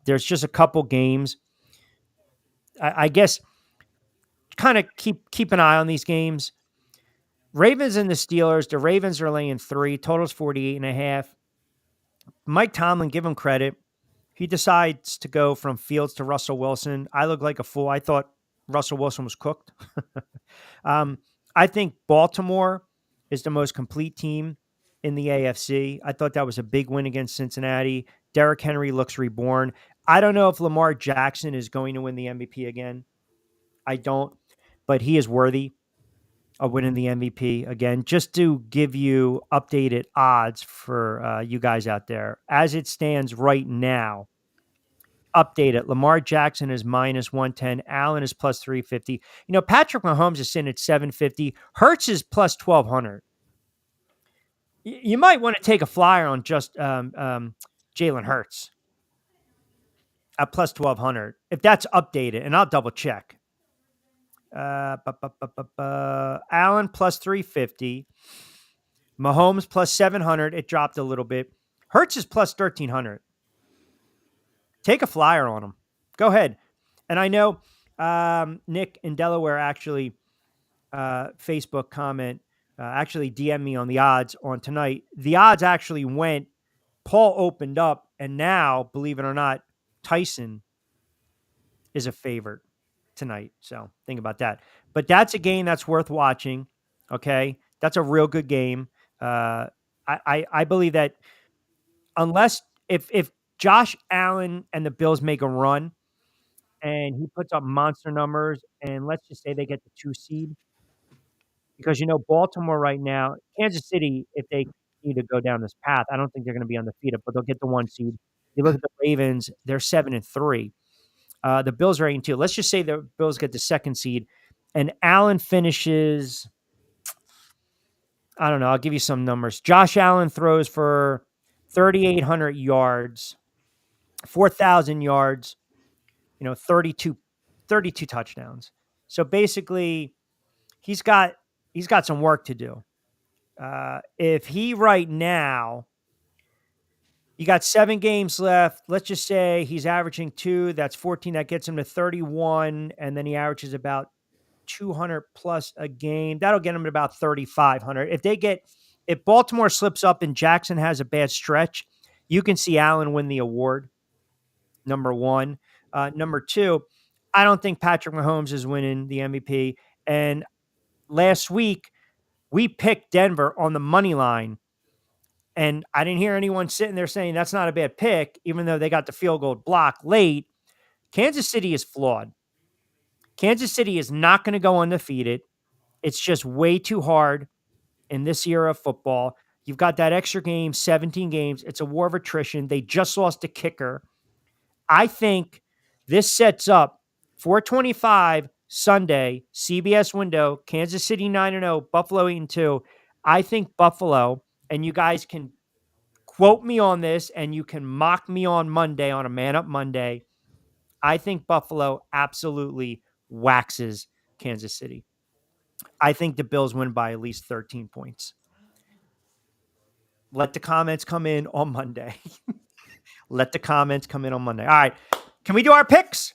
there's just a couple games. I guess kind of keep an eye on these games. Ravens and the Steelers. The Ravens are laying 3. Total's 48.5. Mike Tomlin, give him credit. He decides to go from Fields to Russell Wilson. I look like a fool. I thought Russell Wilson was cooked. I think Baltimore is the most complete team in the AFC. I thought that was a big win against Cincinnati. Derrick Henry looks reborn. I don't know if Lamar Jackson is going to win the MVP again. I don't, but he is worthy of winning the MVP again. Just to give you updated odds for you guys out there, as it stands right now, updated. Lamar Jackson is minus 110. Allen is plus 350. Patrick Mahomes is sitting at 750. Hurts is plus 1200. You might want to take a flyer on just Jalen Hurts at plus 1200 if that's updated, and I'll double check. Allen plus 350. Mahomes plus 700. It dropped a little bit. Hurts is plus 1300. Take a flyer on him. Go ahead. And I know Nick in Delaware actually Facebook comment actually DM me on the odds on tonight. The odds actually went. Paul opened up, and now, believe it or not, Tyson is a favorite tonight. So think about that. But that's a game that's worth watching. Okay, that's a real good game. I believe that unless if Josh Allen and the Bills make a run and he puts up monster numbers, and let's just say they get the 2 seed, because Baltimore right now, Kansas City, if they need to go down this path, I don't think they're going to be undefeated, but they'll get the 1 seed. You look at the Ravens; they're 7-3. The Bills are 8-2. Let's just say the Bills get the 2nd seed, and Allen finishes. I don't know. I'll give you some numbers. Josh Allen throws for 3,800 yards, 4,000 yards, 32 touchdowns. So basically, he's got some work to do. If he right now, you got 7 games left. Let's just say he's averaging 2. That's 14. That gets him to 31. And then he averages about 200 plus a game. That'll get him to about 3,500. If Baltimore slips up and Jackson has a bad stretch, you can see Allen win the award. Number 1. Number 2, I don't think Patrick Mahomes is winning the MVP. And last week, we picked Denver on the money line. And I didn't hear anyone sitting there saying that's not a bad pick, even though they got the field goal block late. Kansas City is flawed. Kansas City is not going to go undefeated. It's just way too hard in this era of football. You've got that extra game, 17 games. It's a war of attrition. They just lost a kicker. I think this sets up 425 Sunday, CBS window, Kansas City 9-0, Buffalo 8-2. I think Buffalo, and you guys can quote me on this, and you can mock me on Monday, on a Man Up Monday. I think Buffalo absolutely waxes Kansas City. I think the Bills win by at least 13 points. Let the comments come in on Monday. Let the comments come in on Monday. All right. Can we do our picks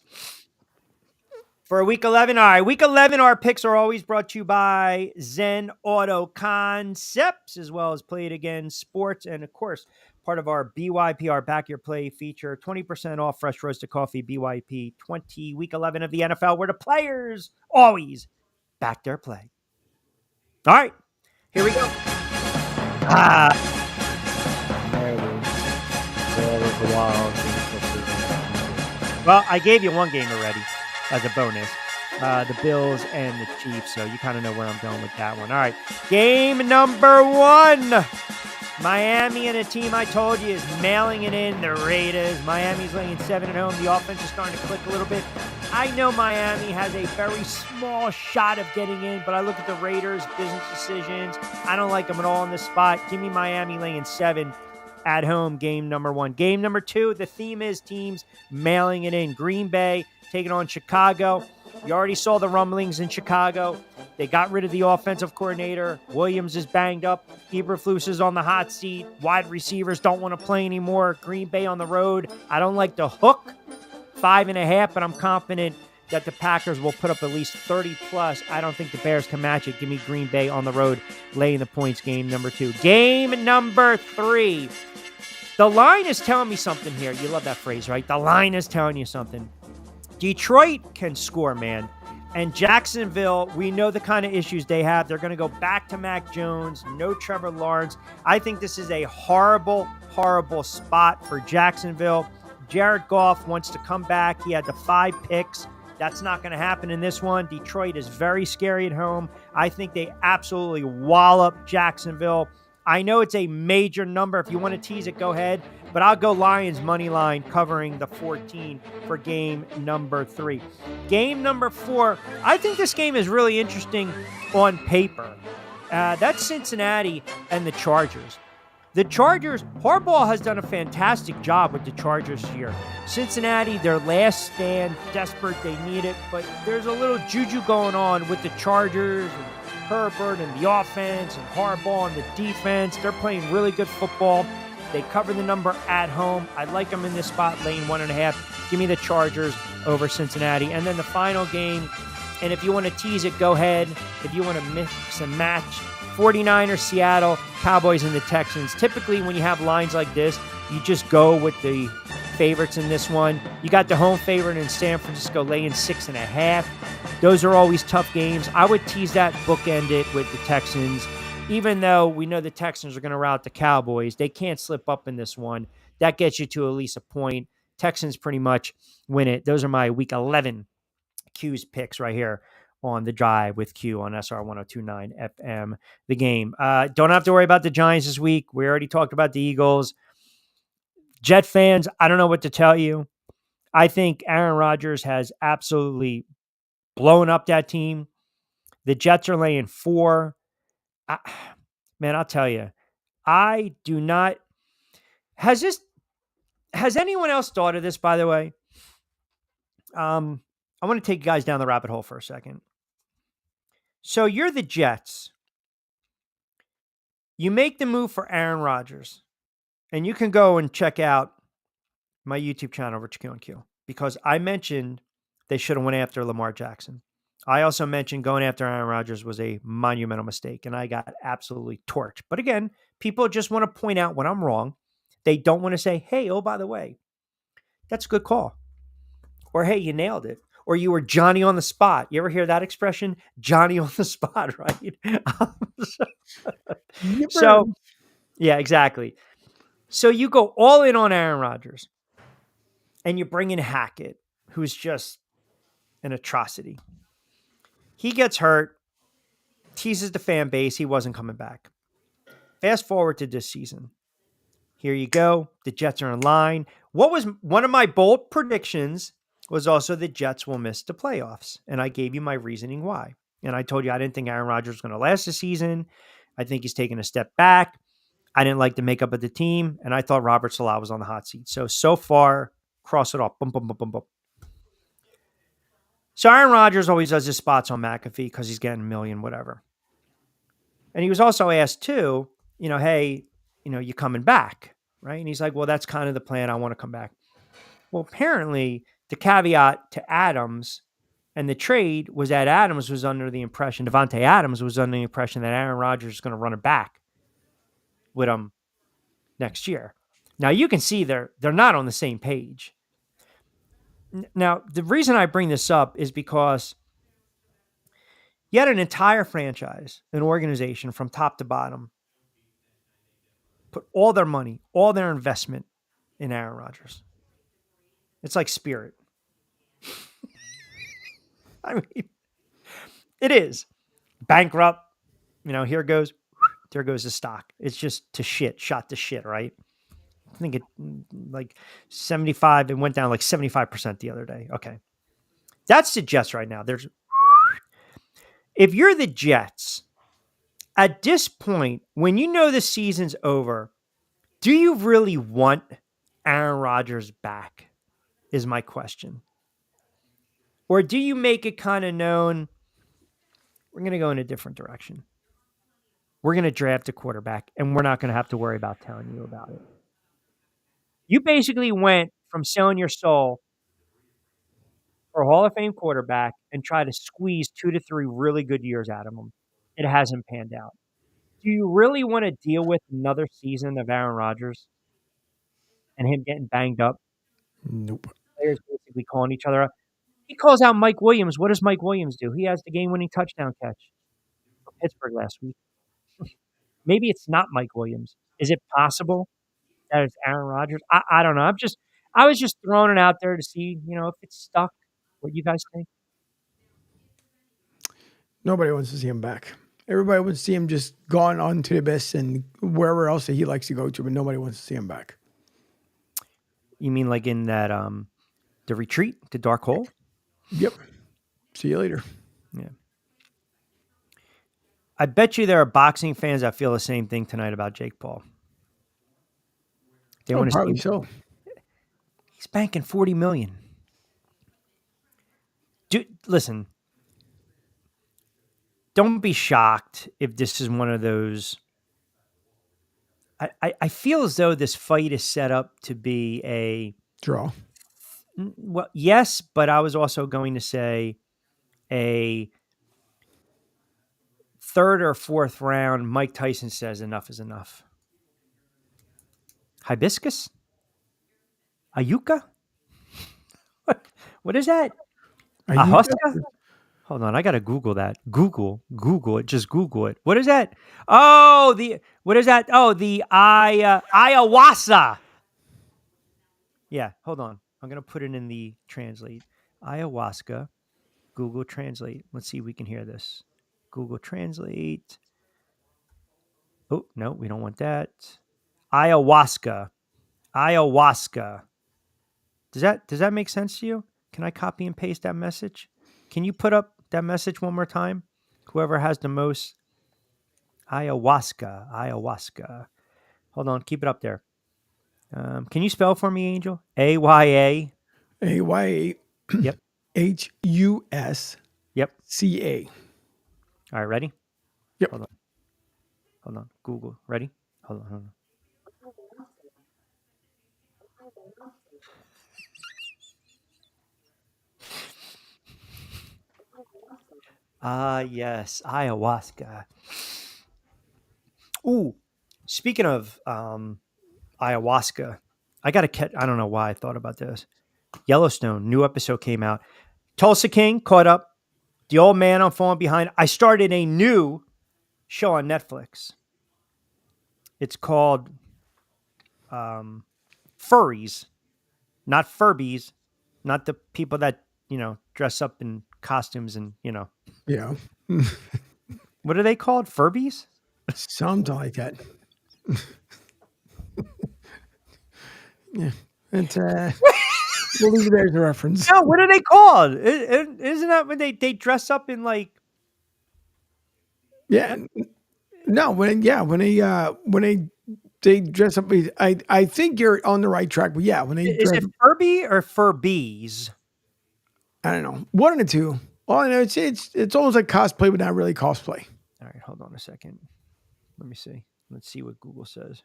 for week 11? All right. Week 11, our picks are always brought to you by Zen Auto Concepts, as well as Play It Again Sports. And of course, part of our BYP, our Back Your Play feature, 20% off fresh roasted coffee, BYP 20, week 11 of the NFL, where the players always back their play. All right. Here we go. Well, I gave you one game already as a bonus, the Bills and the Chiefs, so you kind of know where I'm going with that one. All right, game number 1. Miami and a team I told you is mailing it in, the Raiders. Miami's laying 7 at home. The offense is starting to click a little bit. I know Miami has a very small shot of getting in, but I look at the Raiders' business decisions. I don't like them at all in this spot. Give me Miami laying 7 at home, game number 1. Game number 2, the theme is teams mailing it in. Green Bay taking on Chicago. You already saw the rumblings in Chicago. They got rid of the offensive coordinator. Williams is banged up. Eberflus is on the hot seat. Wide receivers don't want to play anymore. Green Bay on the road. I don't like the hook, 5.5, but I'm confident that the Packers will put up at least 30 plus. I don't think the Bears can match it. Give me Green Bay on the road, laying the points, game number 2. Game number 3. The line is telling me something here. You love that phrase, right? The line is telling you something. Detroit can score, man. And Jacksonville, we know the kind of issues they have. They're going to go back to Mac Jones, no Trevor Lawrence. I think this is a horrible, horrible spot for Jacksonville. Jared Goff wants to come back. He had the 5 picks. That's not going to happen in this one. Detroit is very scary at home. I think they absolutely wallop Jacksonville. I know it's a major number. If you want to tease it, go ahead. But I'll go Lions money line covering the 14 for game number 3. Game number 4, I think this game is really interesting on paper. That's Cincinnati and the Chargers. The Chargers, Harbaugh has done a fantastic job with the Chargers this year. Cincinnati, their last stand, desperate, they need it. But there's a little juju going on with the Chargers and Herbert and the offense and Harbaugh and the defense. They're playing really good football. They cover the number at home. I like them in this spot, lane 1.5. Give me the Chargers over Cincinnati. And then the final game, and if you want to tease it, go ahead. If you want to mix and match, 49ers, Seattle, Cowboys, and the Texans. Typically, when you have lines like this, you just go with the favorites in this one. You got the home favorite in San Francisco laying 6.5. Those are always tough games. I would tease that, bookend it with the Texans. Even though we know the Texans are going to rout the Cowboys, they can't slip up in this one. That gets you to at least a point. Texans pretty much win it. Those are my Week 11 Q's picks right here on the drive with Q on SR 1029 FM, the game. Don't have to worry about the Giants this week. We already talked about the Eagles. Jet fans, I don't know what to tell you. I think Aaron Rodgers has absolutely blown up that team. The Jets are laying 4. Man, I'll tell you, I do not. Has anyone else thought of this, by the way? I want to take you guys down the rabbit hole for a second. So you're the Jets. You make the move for Aaron Rodgers. And you can go and check out my YouTube channel, Rich Quinones, because I mentioned they should have went after Lamar Jackson. I also mentioned going after Aaron Rodgers was a monumental mistake, and I got absolutely torched. But again, people just want to point out when I'm wrong. They don't want to say, hey, oh, by the way, that's a good call. Or, hey, you nailed it. Or you were Johnny on the spot. You ever hear that expression? Johnny on the spot, right? So, yeah, exactly. So you go all in on Aaron Rodgers, and you bring in Hackett, who's just an atrocity. He gets hurt, teases the fan base. He wasn't coming back. Fast forward to this season. Here you go. The Jets are in line. What was one of my bold predictions was also the Jets will miss the playoffs. And I gave you my reasoning why. And I told you I didn't think Aaron Rodgers was going to last the season. I think he's taking a step back. I didn't like the makeup of the team. And I thought Robert Salah was on the hot seat. So far, cross it off. Boom, boom, boom, boom, boom. So Aaron Rodgers always does his spots on McAfee because he's getting a million, whatever. And he was also asked too, hey, you coming back, right? And he's like, well, that's kind of the plan. I want to come back. Well, apparently the caveat to Adams and the trade was that Adams was under the impression, Devontae Adams was under the impression that Aaron Rodgers is going to run it back with him next year. Now you can see they're not on the same page. Now, the reason I bring this up is because you had an entire franchise, an organization from top to bottom, put all their money, all their investment in Aaron Rodgers. It's like Spirit. I mean, it is. Bankrupt. Here goes, there goes the stock. It's just shot to shit, right? I think it like 75, it went down like 75% the other day. Okay. That's the Jets right now. If you're the Jets, at this point, when you know the season's over, do you really want Aaron Rodgers back? Is my question. Or do you make it kind of known, we're going to go in a different direction. We're going to draft a quarterback, and we're not going to have to worry about telling you about it. You basically went from selling your soul for a Hall of Fame quarterback and try to squeeze 2 to 3 really good years out of him. It hasn't panned out. Do you really want to deal with another season of Aaron Rodgers and him getting banged up? Nope. Players basically calling each other up. He calls out Mike Williams. What does Mike Williams do? He has the game-winning touchdown catch for Pittsburgh last week. Maybe it's not Mike Williams. Is it possible that it's Aaron Rodgers? I don't know. I was just throwing it out there to see, if it's stuck. What you guys think? Nobody wants to see him back. Everybody wants to see him just gone on to the abyss and wherever else that he likes to go to, but nobody wants to see him back. You mean like in that the retreat, the dark hole? Yep. See you later. Yeah. I bet you there are boxing fans that feel the same thing tonight about Jake Paul. They want to probably see. so. He's banking $40 million. Dude, listen. Don't be shocked if this is one of those. I feel as though this fight is set up to be a draw. Well, yes, but I was also going to say a third or fourth round. Mike Tyson says enough is enough. Hibiscus? Ayuka? What is that? Ahoska? Hold on, I gotta Google that. Google it. Just Google it. What is that? Oh, what is that? Oh, the ayahuasca. Yeah, hold on. I'm gonna put it in the translate. Ayahuasca. Google Translate. Let's see if we can hear this. Google Translate. Oh no, we don't want that. Ayahuasca. Does that make sense to you? Can I copy and paste that message? Can you put up that message one more time? Whoever has the most. Ayahuasca. Hold on, keep it up there. Can you spell for me, Angel? A-Y-A. A-Y-A. Yep. H-U-S. Yep. C-A. All right, ready? Yep. Hold on. Google. Ready? Hold on. Yes, ayahuasca. Ooh, speaking of ayahuasca, I don't know why I thought about this. Yellowstone, new episode came out. Tulsa King caught up. The old man I'm falling behind. I started a new show on Netflix. It's called Furries, not Furbies, not the people that, dress up in costumes and, Yeah. What are they called? Furbies? Something like that. Yeah. It's we'll leave it there as a reference. No, what are they called? Isn't that when they dress up in like? Yeah. No, when they dress up, I think you're on the right track. But yeah, when they Is it Furby or Furbies? I don't know. One of the two. All I know, it's almost like cosplay, but not really cosplay. All right, hold on a second. Let me see. Let's see what Google says.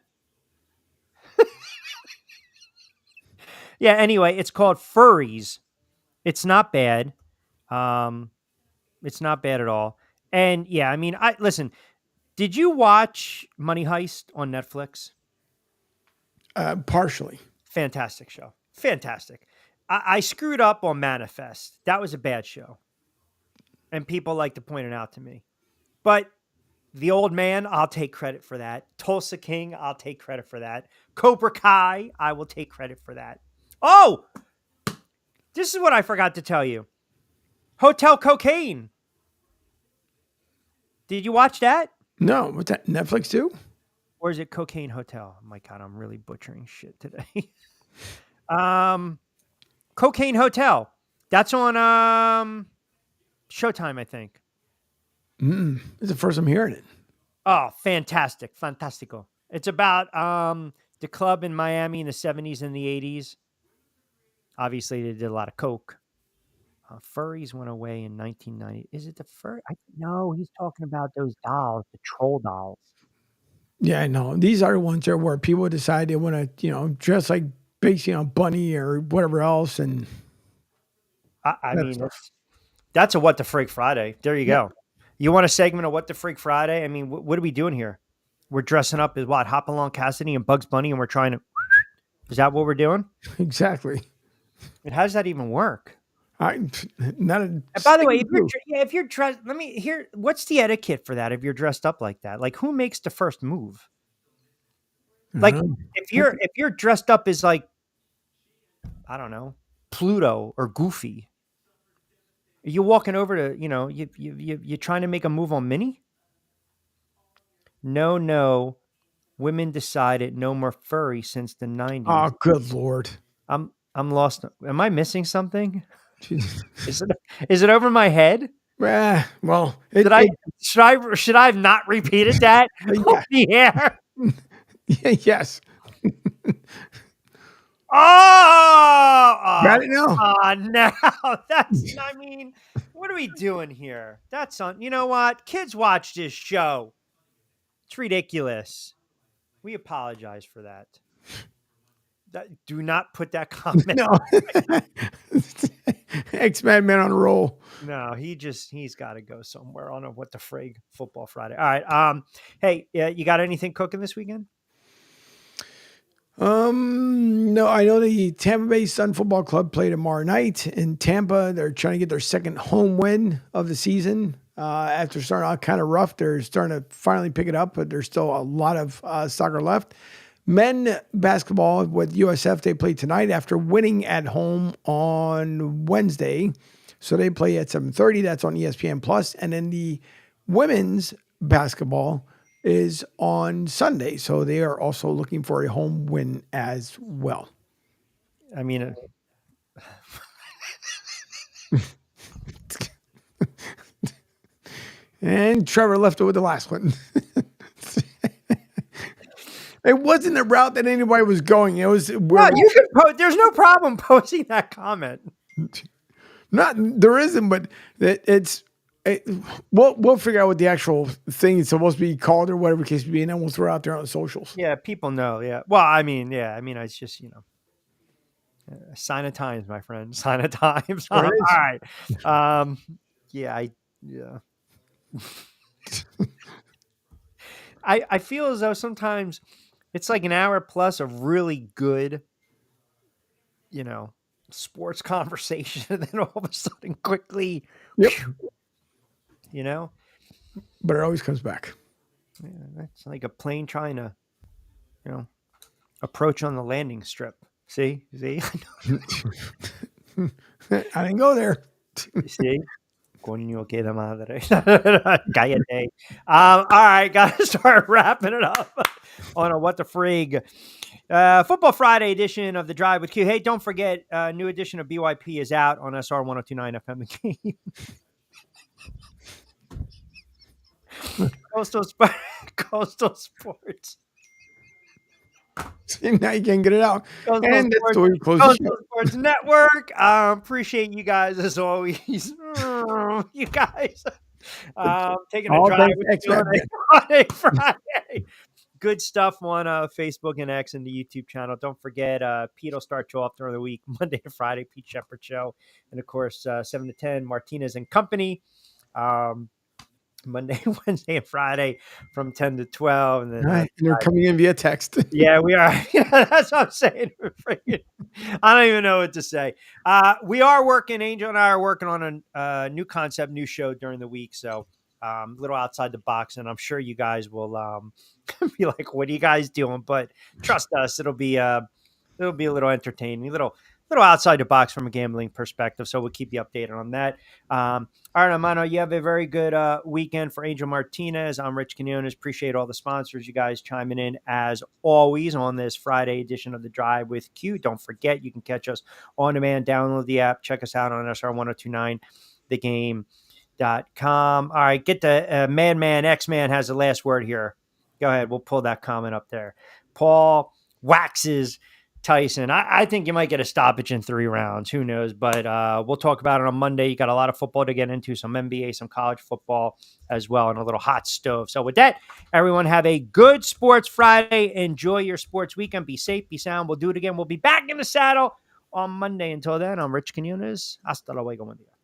Yeah. Anyway, it's called Furries. It's not bad. It's not bad at all. And yeah, I mean, listen. Did you watch Money Heist on Netflix? Partially. Fantastic show. Fantastic. I screwed up on Manifest. That was a bad show. And people like to point it out to me. But The Old Man, I'll take credit for that. Tulsa King, I'll take credit for that. Cobra Kai, I will take credit for that. Oh! This is what I forgot to tell you. Hotel Cocaine. Did you watch that? No. What's that? Netflix too? Or is it Cocaine Hotel? Oh my God, I'm really butchering shit today. Cocaine Hotel. That's on Showtime, I think. It's the first I'm hearing it. Oh, fantastic. Fantastico. It's about the club in Miami in the 70s and the 80s. Obviously, they did a lot of coke. Furries went away in 1990. Is it the fur? No, he's talking about those dolls, the troll dolls. Yeah, I know. These are the ones there where people decide they want to, dress like basically on Bunny or whatever else. And I mean, that's a What the Frig Friday. There you go. You want a segment of What the Frig Friday? I mean, what are we doing here? We're dressing up as what? Hopalong Cassidy and Bugs Bunny, and we're trying to. Is that what we're doing? Exactly. And how does that even work? Not a And by the way, single clue. if you're dressed, let me hear what's the etiquette for that if you're dressed up like that? Like, who makes the first move? Like, if you're dressed up as like, I don't know, Pluto or Goofy, are you walking over to, you trying to make a move on Minnie? No. Women decided no more furry since the 90s. Oh, good Lord. I'm lost. Am I missing something? Is it over my head? Well, should I have not repeated that on the air? Yes. Oh, Got it now? now I mean, what are we doing here? You know what? Kids watch this show. It's ridiculous. We apologize for that. Do not put that comment. No. X-Men man on a roll. No, he's got to go somewhere. I don't know what the frig football Friday. All right. Hey, you got anything cooking this weekend? No, I know the Tampa Bay Sun Football Club play tomorrow night in Tampa. They're trying to get their second home win of the season. After starting out kind of rough, they're starting to finally pick it up, but there's still a lot of soccer left. Men basketball with USF, they play tonight after winning at home on Wednesday. So they play at 7:30. That's on ESPN Plus. And then the women's basketball is on Sunday. So they are also looking for a home win as well. I mean, and Trevor left it with the last one. It wasn't a route that anybody was going. It was. Well, there's no problem posting that comment. There isn't, but we'll figure out what the actual thing is supposed to be called or whatever the case may be, and then we'll throw it out there on the socials. Yeah, people know. Yeah. Well, I mean, it's just sign of times, my friend. Sign of times. All right. I feel as though sometimes it's like an hour plus of really good, sports conversation, and then all of a sudden quickly, Yep. But it always comes back. Yeah, that's like a plane trying to, approach on the landing strip. See? I didn't go there. See? Coño que la madre. Cállate. All right, got to start wrapping it up on a What the Frig Football Friday edition of The Drive with Q. Hey, don't forget, new edition of BYP is out on SR 102.9 FM The Game. Coastal Sports. See, now you can get it out. And that's the way we close Coastal the show. Sports Network. Appreciate you guys as always. You guys taking a drive with you on a Friday. Good stuff on Facebook and X and the YouTube channel. Don't forget, Pete will start you off during the week, Monday to Friday, Pete Shepard Show. And, of course, 7 to 10, Martinez and Company. Monday, Wednesday, and Friday from 10 to 12. And then and they're coming in via text. Yeah, we are. That's what I'm saying. I don't even know what to say. We are working, Angel and I are working on a new concept, new show during the week. So a little outside the box, and I'm sure you guys will be like, what are you guys doing? But trust us, it'll be a little entertaining, a little outside the box from a gambling perspective. So we'll keep you updated on that. All right, Amano, you have a very good weekend. For Angel Martinez, I'm Rich Quinones. Appreciate all the sponsors, you guys chiming in as always on this Friday edition of The Drive with Q. Don't forget, you can catch us on demand. Download the app. Check us out on SR1029thegame.com. All right, get the Man, X-Man has the last word here. Go ahead. We'll pull that comment up there. Paul waxes Tyson. I think you might get a stoppage in 3 rounds. Who knows? But we'll talk about it on Monday. You got a lot of football to get into, some NBA, some college football as well, and a little hot stove. So with that, everyone have a good Sports Friday. Enjoy your sports weekend. Be safe, be sound. We'll do it again. We'll be back in the saddle on Monday. Until then, I'm Rich Quinones. Hasta luego. Buen día.